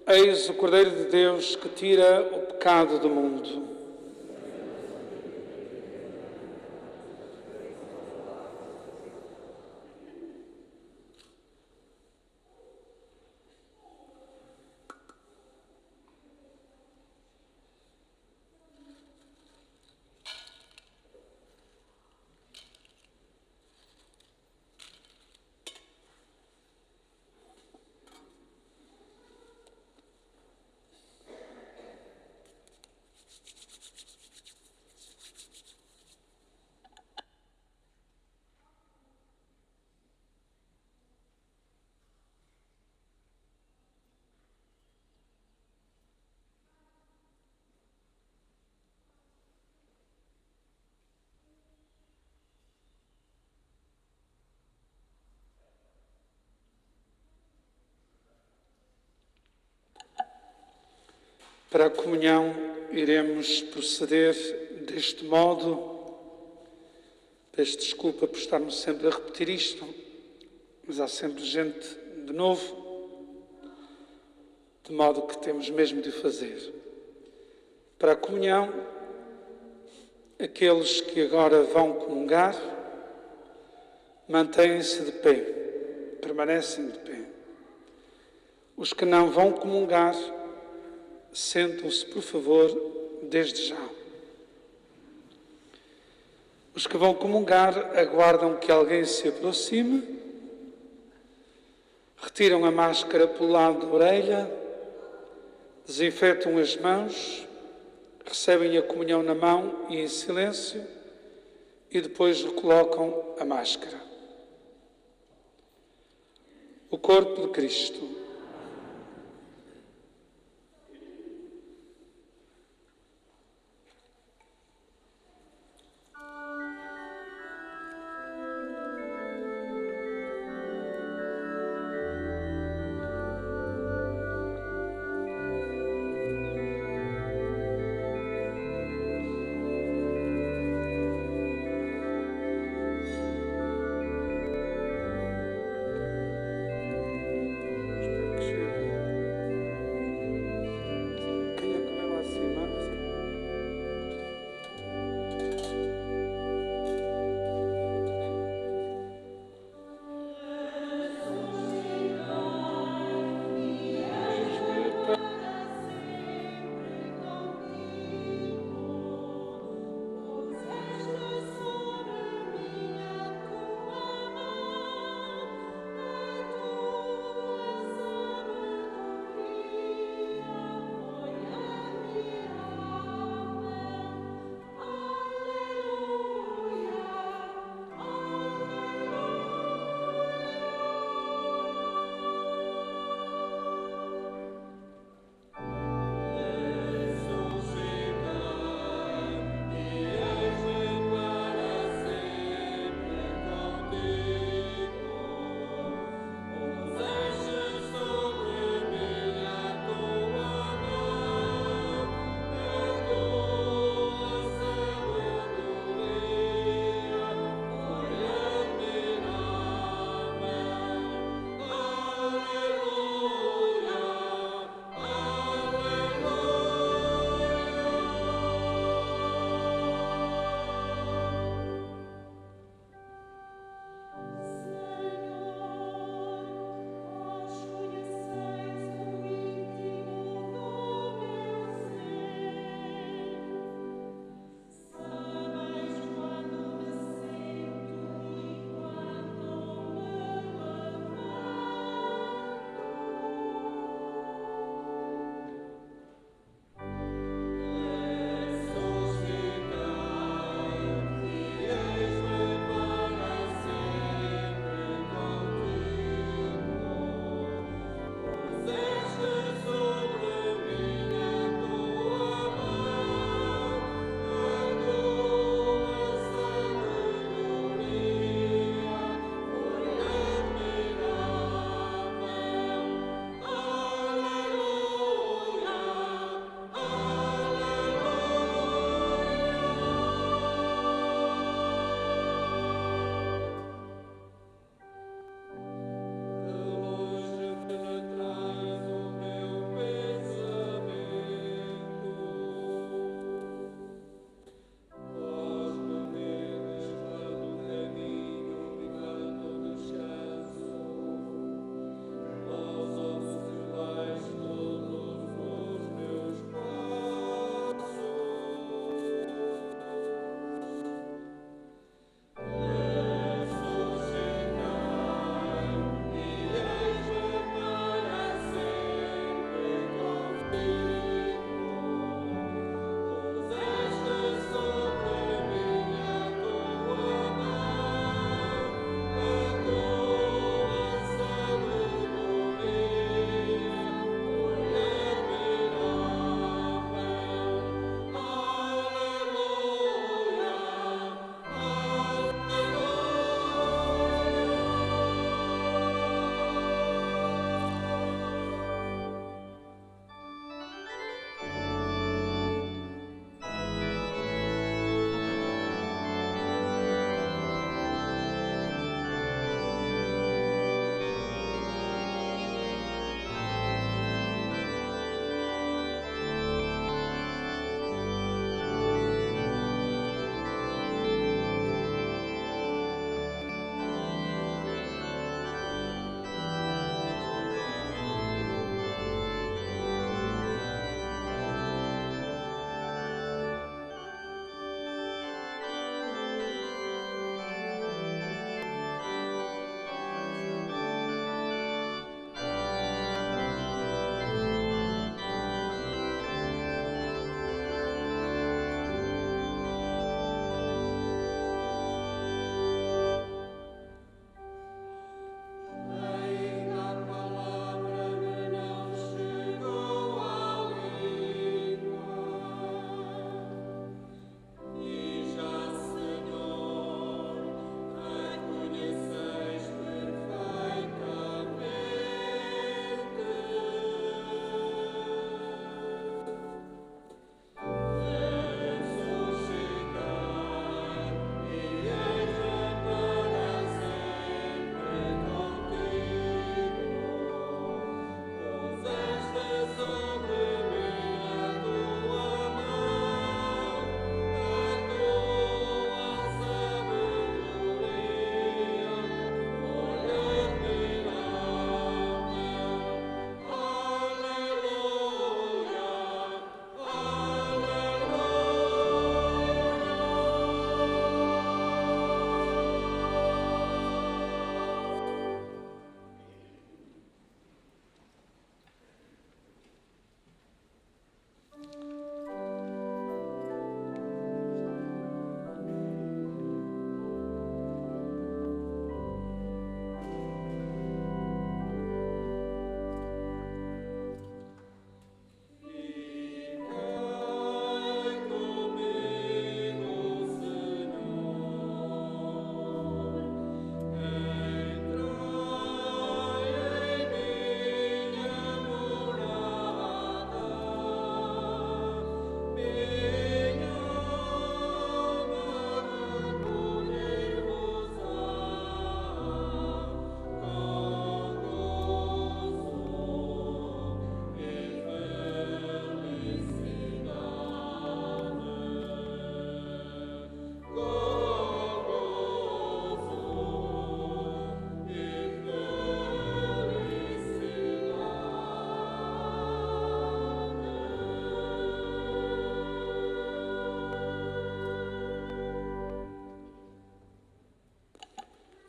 eis o Cordeiro de Deus que tira o pecado do mundo. Para a comunhão iremos proceder deste modo. Peço desculpa por estarmos sempre a repetir isto, mas há sempre gente de novo, de modo que temos mesmo de fazer. Para a comunhão, aqueles que agora vão comungar, mantêm-se de pé, permanecem de pé. Os que não vão comungar, sentam-se, por favor, desde já. Os que vão comungar aguardam que alguém se aproxime, retiram a máscara pelo lado da orelha, desinfetam as mãos, recebem a comunhão na mão e em silêncio, e depois recolocam a máscara. O corpo de Cristo.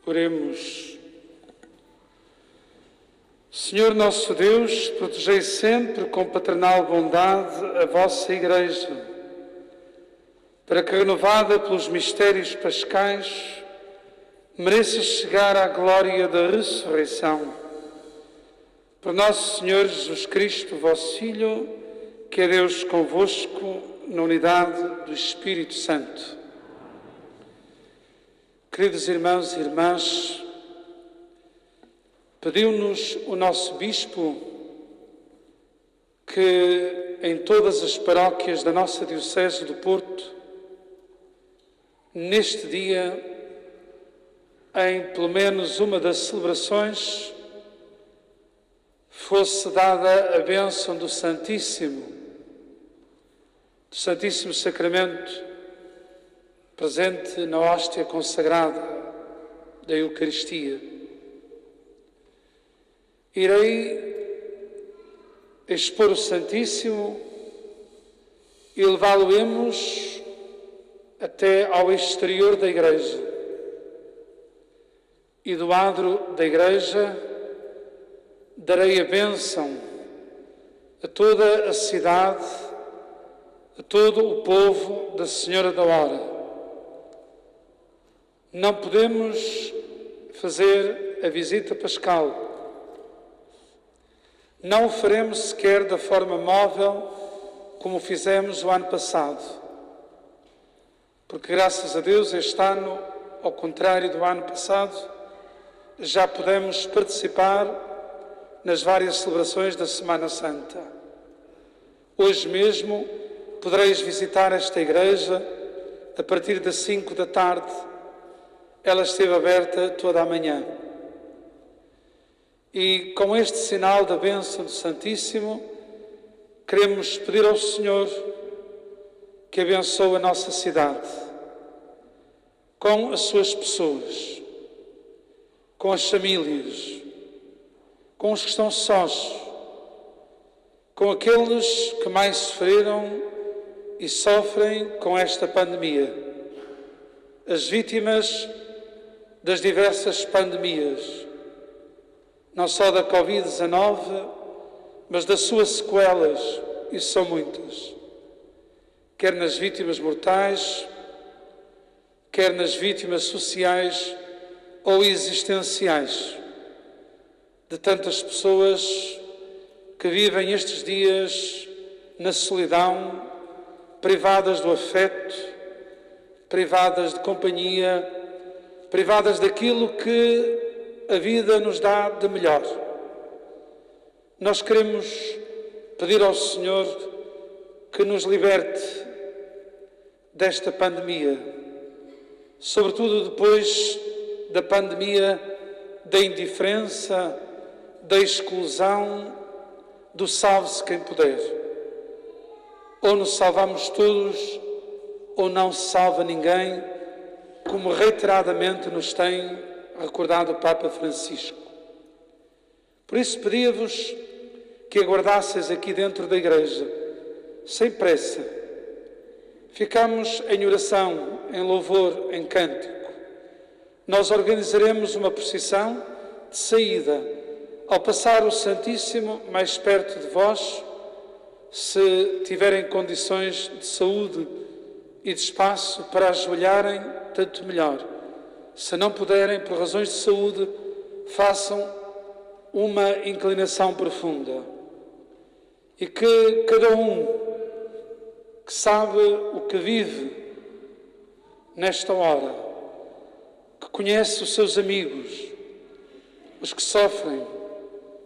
Oremos. Senhor nosso Deus, protegei sempre com paternal bondade a vossa Igreja, para que, renovada pelos mistérios pascais, mereça chegar à glória da ressurreição. Por nosso Senhor Jesus Cristo, vosso Filho, que é Deus convosco, na unidade do Espírito Santo. Queridos irmãos e irmãs, pediu-nos o nosso Bispo que em todas as paróquias da nossa Diocese do Porto, neste dia, em pelo menos uma das celebrações, fosse dada a bênção do Santíssimo Sacramento, presente na hóstia consagrada da Eucaristia. Irei expor o Santíssimo e levá-lo-emos até ao exterior da Igreja. E do adro da Igreja darei a bênção a toda a cidade, a todo o povo da Senhora da Hora. Não podemos fazer a visita pascal. Não o faremos sequer da forma móvel como fizemos o ano passado. Porque, graças a Deus, este ano, ao contrário do ano passado, já podemos participar nas várias celebrações da Semana Santa. Hoje mesmo podereis visitar esta igreja a partir das 5 da tarde. Ela esteve aberta toda a manhã. E com este sinal da bênção do Santíssimo, queremos pedir ao Senhor que abençoe a nossa cidade, com as suas pessoas, com as famílias, com os que estão sós, com aqueles que mais sofreram e sofrem com esta pandemia, as vítimas das diversas pandemias, não só da Covid-19, mas das suas sequelas, e são muitas, quer nas vítimas mortais, quer nas vítimas sociais ou existenciais, de tantas pessoas que vivem estes dias na solidão, privadas do afeto, privadas de companhia, privadas daquilo que a vida nos dá de melhor. Nós queremos pedir ao Senhor que nos liberte desta pandemia, sobretudo depois da pandemia da indiferença, da exclusão, do salve-se quem puder. Ou nos salvamos todos, ou não se salva ninguém, como reiteradamente nos tem recordado o Papa Francisco. Por isso pedia-vos que aguardasseis aqui dentro da Igreja, sem pressa. Ficamos em oração, em louvor, em cântico. Nós organizaremos uma procissão de saída. Ao passar o Santíssimo mais perto de vós, se tiverem condições de saúde e de espaço para ajoelharem, tanto melhor. Se não puderem, por razões de saúde, façam uma inclinação profunda. E que cada um que sabe o que vive nesta hora, que conhece os seus amigos, os que sofrem,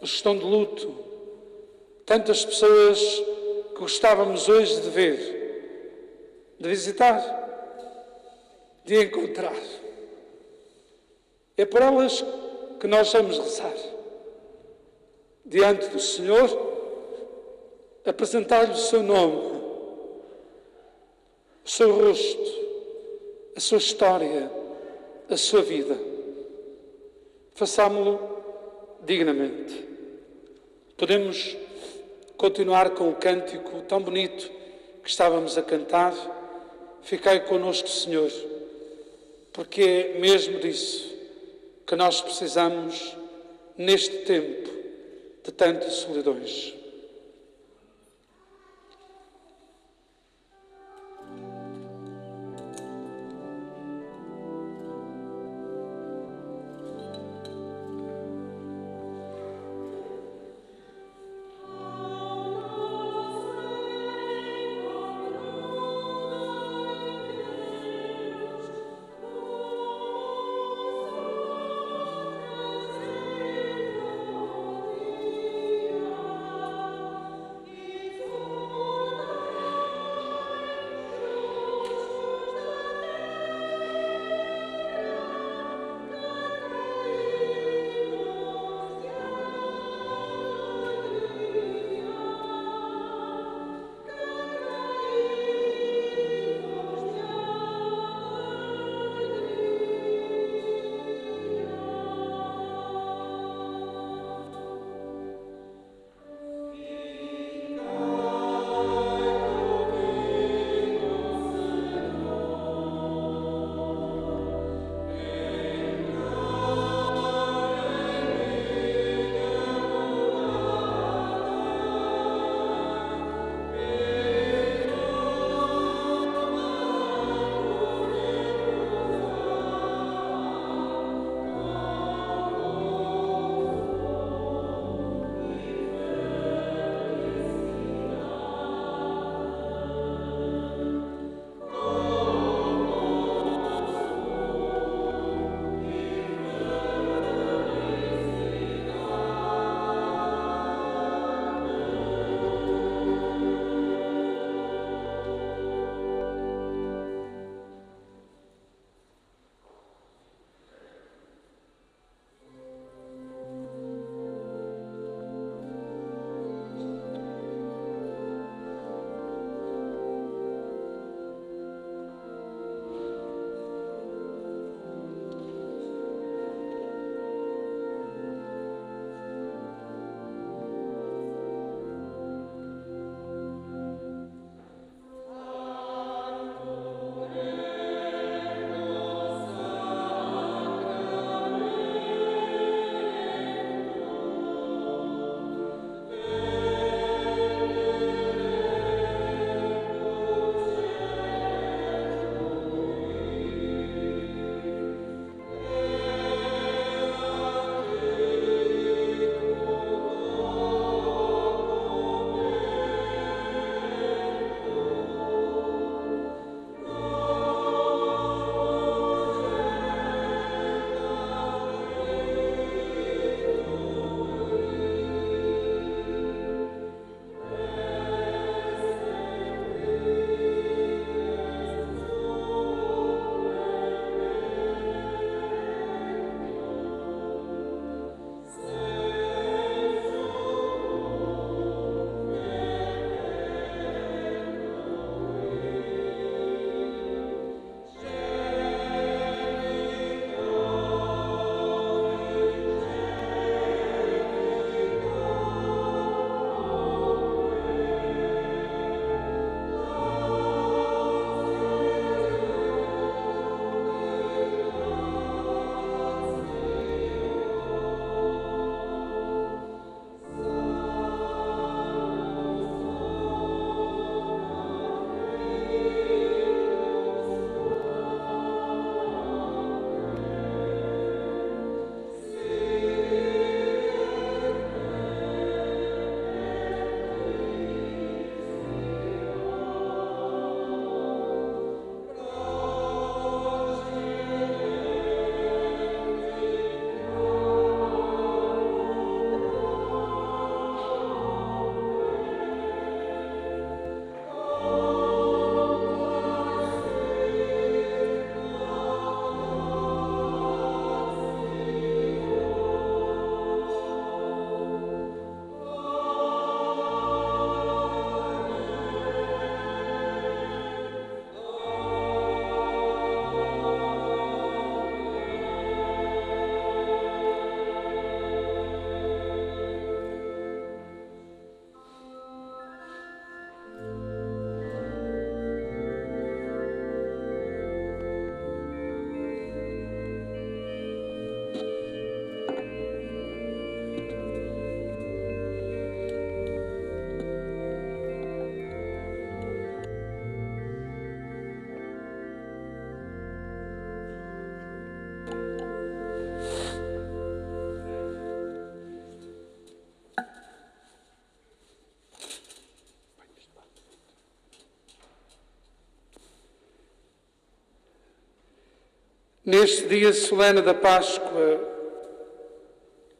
os que estão de luto, tantas pessoas que gostávamos hoje de ver, de visitar, de encontrar. É por elas que nós vamos rezar. Diante do Senhor, apresentar-lhe o seu nome, o seu rosto, a sua história, a sua vida. Façamo-lo dignamente. Podemos continuar com o cântico tão bonito que estávamos a cantar. Ficai connosco, Senhor, porque é mesmo disso que nós precisamos neste tempo de tantas solidões. Neste dia solene da Páscoa,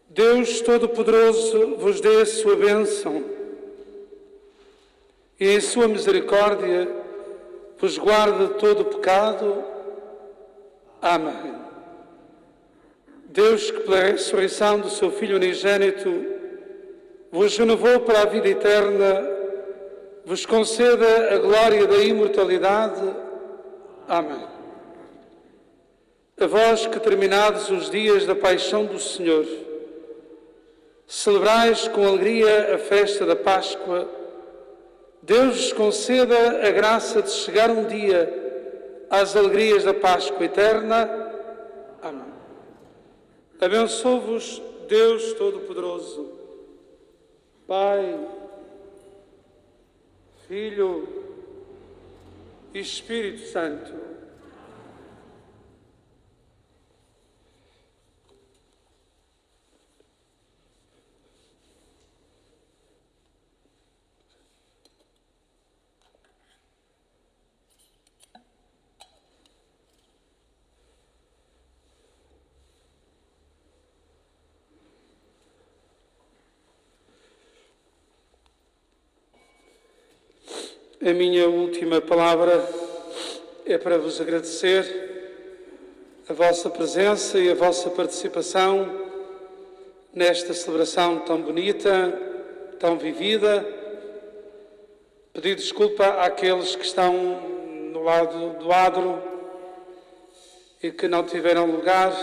Deus Todo-Poderoso vos dê a sua bênção e em sua misericórdia vos guarde de todo o pecado. Amém. Deus, que pela ressurreição do seu Filho unigênito vos renovou para a vida eterna, vos conceda a glória da imortalidade. Amém. A vós que, terminados os dias da paixão do Senhor, celebrais com alegria a festa da Páscoa, Deus vos conceda a graça de chegar um dia às alegrias da Páscoa eterna. Amém. Abençoe-vos Deus Todo-Poderoso, Pai, Filho e Espírito Santo. A minha última palavra é para vos agradecer a vossa presença e a vossa participação nesta celebração tão bonita, tão vivida. Pedir desculpa àqueles que estão no lado do adro e que não tiveram lugar.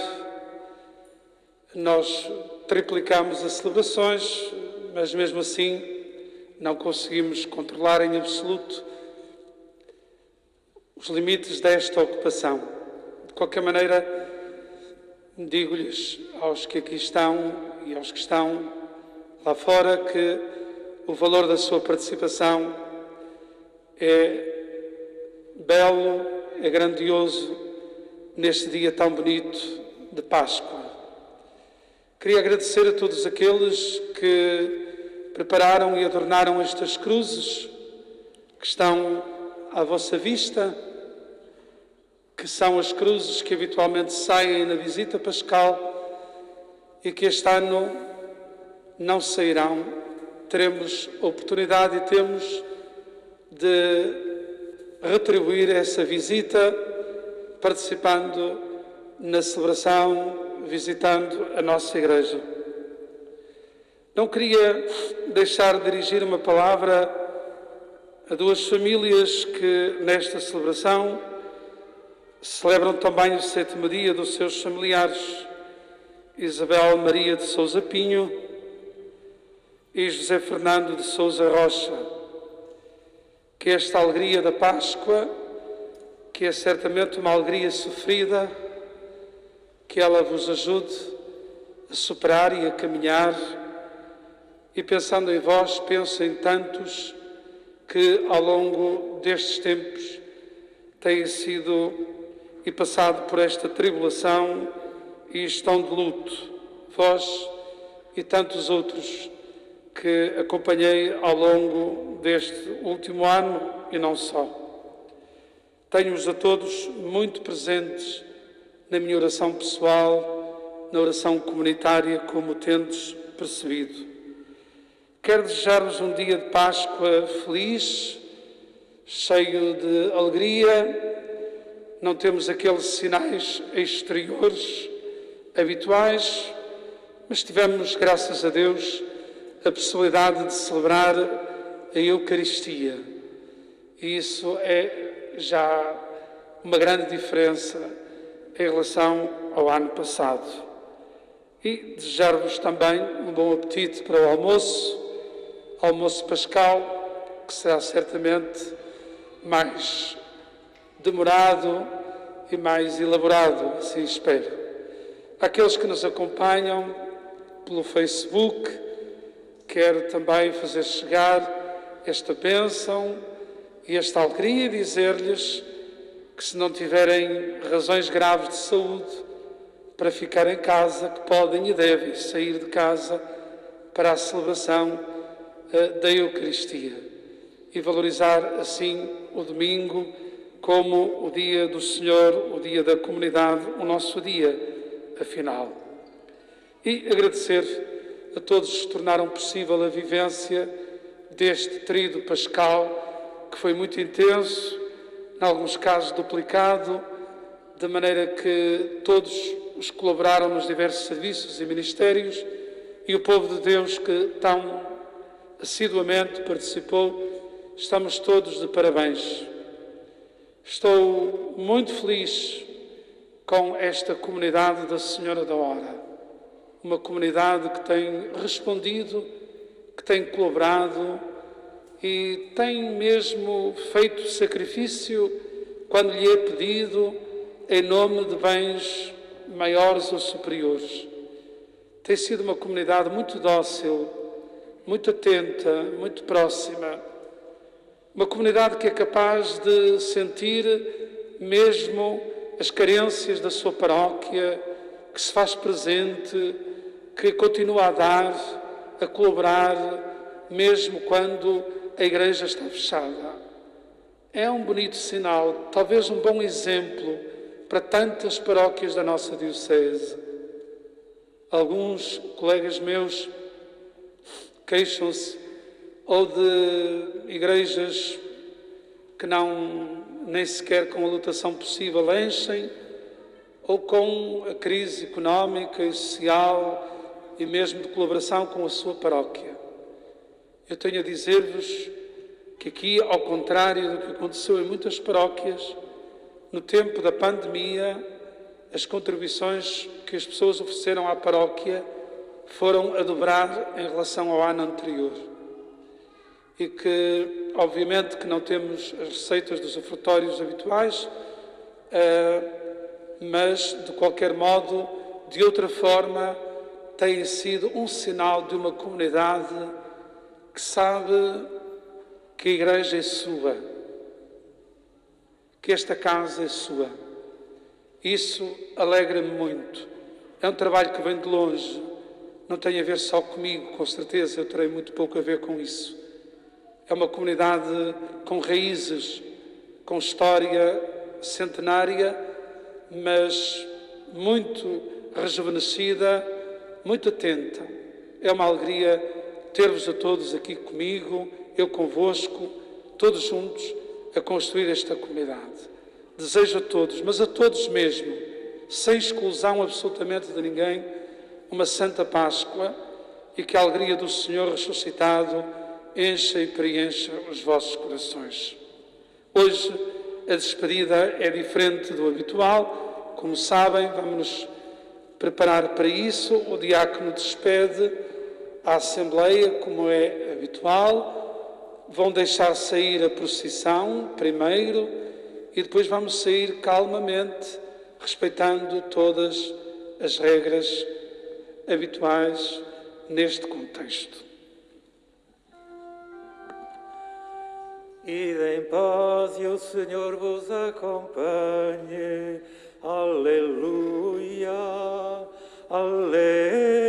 Nós triplicamos as celebrações, mas mesmo assim não conseguimos controlar em absoluto os limites desta ocupação. De qualquer maneira, digo-lhes aos que aqui estão e aos que estão lá fora que o valor da sua participação é belo, é grandioso neste dia tão bonito de Páscoa. Queria agradecer a todos aqueles que prepararam e adornaram estas cruzes que estão à vossa vista, que são as cruzes que habitualmente saem na visita pascal e que este ano não sairão. Teremos oportunidade e temos de retribuir essa visita participando na celebração, visitando a nossa igreja. Não queria deixar de dirigir uma palavra a duas famílias que nesta celebração celebram também o 7º dia dos seus familiares, Isabel Maria de Sousa Pinho e José Fernando de Sousa Rocha. Que esta alegria da Páscoa, que é certamente uma alegria sofrida, que ela vos ajude a superar e a caminhar. E pensando em vós, penso em tantos que ao longo destes tempos têm sido e passado por esta tribulação e estão de luto. Vós e tantos outros que acompanhei ao longo deste último ano e não só. Tenho-os a todos muito presentes na minha oração pessoal, na oração comunitária, como tendes percebido. Quero desejar-vos um dia de Páscoa feliz, cheio de alegria. Não temos aqueles sinais exteriores habituais, mas tivemos, graças a Deus, a possibilidade de celebrar a Eucaristia. E isso é já uma grande diferença em relação ao ano passado. E desejar-vos também um bom apetite para o almoço pascal, que será certamente mais demorado e mais elaborado, assim espero. Aqueles que nos acompanham pelo Facebook, quero também fazer chegar esta bênção e esta alegria e dizer-lhes que, se não tiverem razões graves de saúde para ficar em casa, que podem e devem sair de casa para a celebração da Eucaristia e valorizar assim o domingo como o dia do Senhor, o dia da comunidade, o nosso dia, afinal. E agradecer a todos que tornaram possível a vivência deste tríduo pascal, que foi muito intenso, em alguns casos duplicado, de maneira que todos os colaboraram nos diversos serviços e ministérios, e o povo de Deus que tão assiduamente participou, estamos todos de parabéns. Estou muito feliz com esta comunidade da Senhora da Hora, uma comunidade que tem respondido, que tem colaborado e tem mesmo feito sacrifício quando lhe é pedido em nome de bens maiores ou superiores. Tem sido uma comunidade muito dócil, muito atenta, muito próxima. Uma comunidade que é capaz de sentir mesmo as carências da sua paróquia, que se faz presente, que continua a dar, a colaborar, mesmo quando a igreja está fechada. É um bonito sinal, talvez um bom exemplo para tantas paróquias da nossa diocese. Alguns colegas meus queixam-se ou de igrejas que nem sequer com a lotação possível enchem, ou com a crise económica e social e mesmo de colaboração com a sua paróquia. Eu tenho a dizer-vos que aqui, ao contrário do que aconteceu em muitas paróquias, no tempo da pandemia, as contribuições que as pessoas ofereceram à paróquia foram a dobrar em relação ao ano anterior. E que, obviamente, que não temos as receitas dos ofertórios habituais, mas, de qualquer modo, de outra forma, tem sido um sinal de uma comunidade que sabe que a igreja é sua, que esta casa é sua. Isso alegra-me muito. É um trabalho que vem de longe, não tem a ver só comigo, com certeza, eu terei muito pouco a ver com isso. É uma comunidade com raízes, com história centenária, mas muito rejuvenescida, muito atenta. É uma alegria ter-vos a todos aqui comigo, eu convosco, todos juntos, a construir esta comunidade. Desejo a todos, mas a todos mesmo, sem exclusão absolutamente de ninguém, uma Santa Páscoa e que a alegria do Senhor ressuscitado encha e preencha os vossos corações. Hoje a despedida é diferente do habitual. Como sabem, vamos nos preparar para isso. O diácono despede a Assembleia, como é habitual. Vão deixar sair a procissão primeiro e depois vamos sair calmamente, respeitando todas as regras habituais neste contexto. Ide em paz e o Senhor vos acompanhe. Aleluia, aleluia.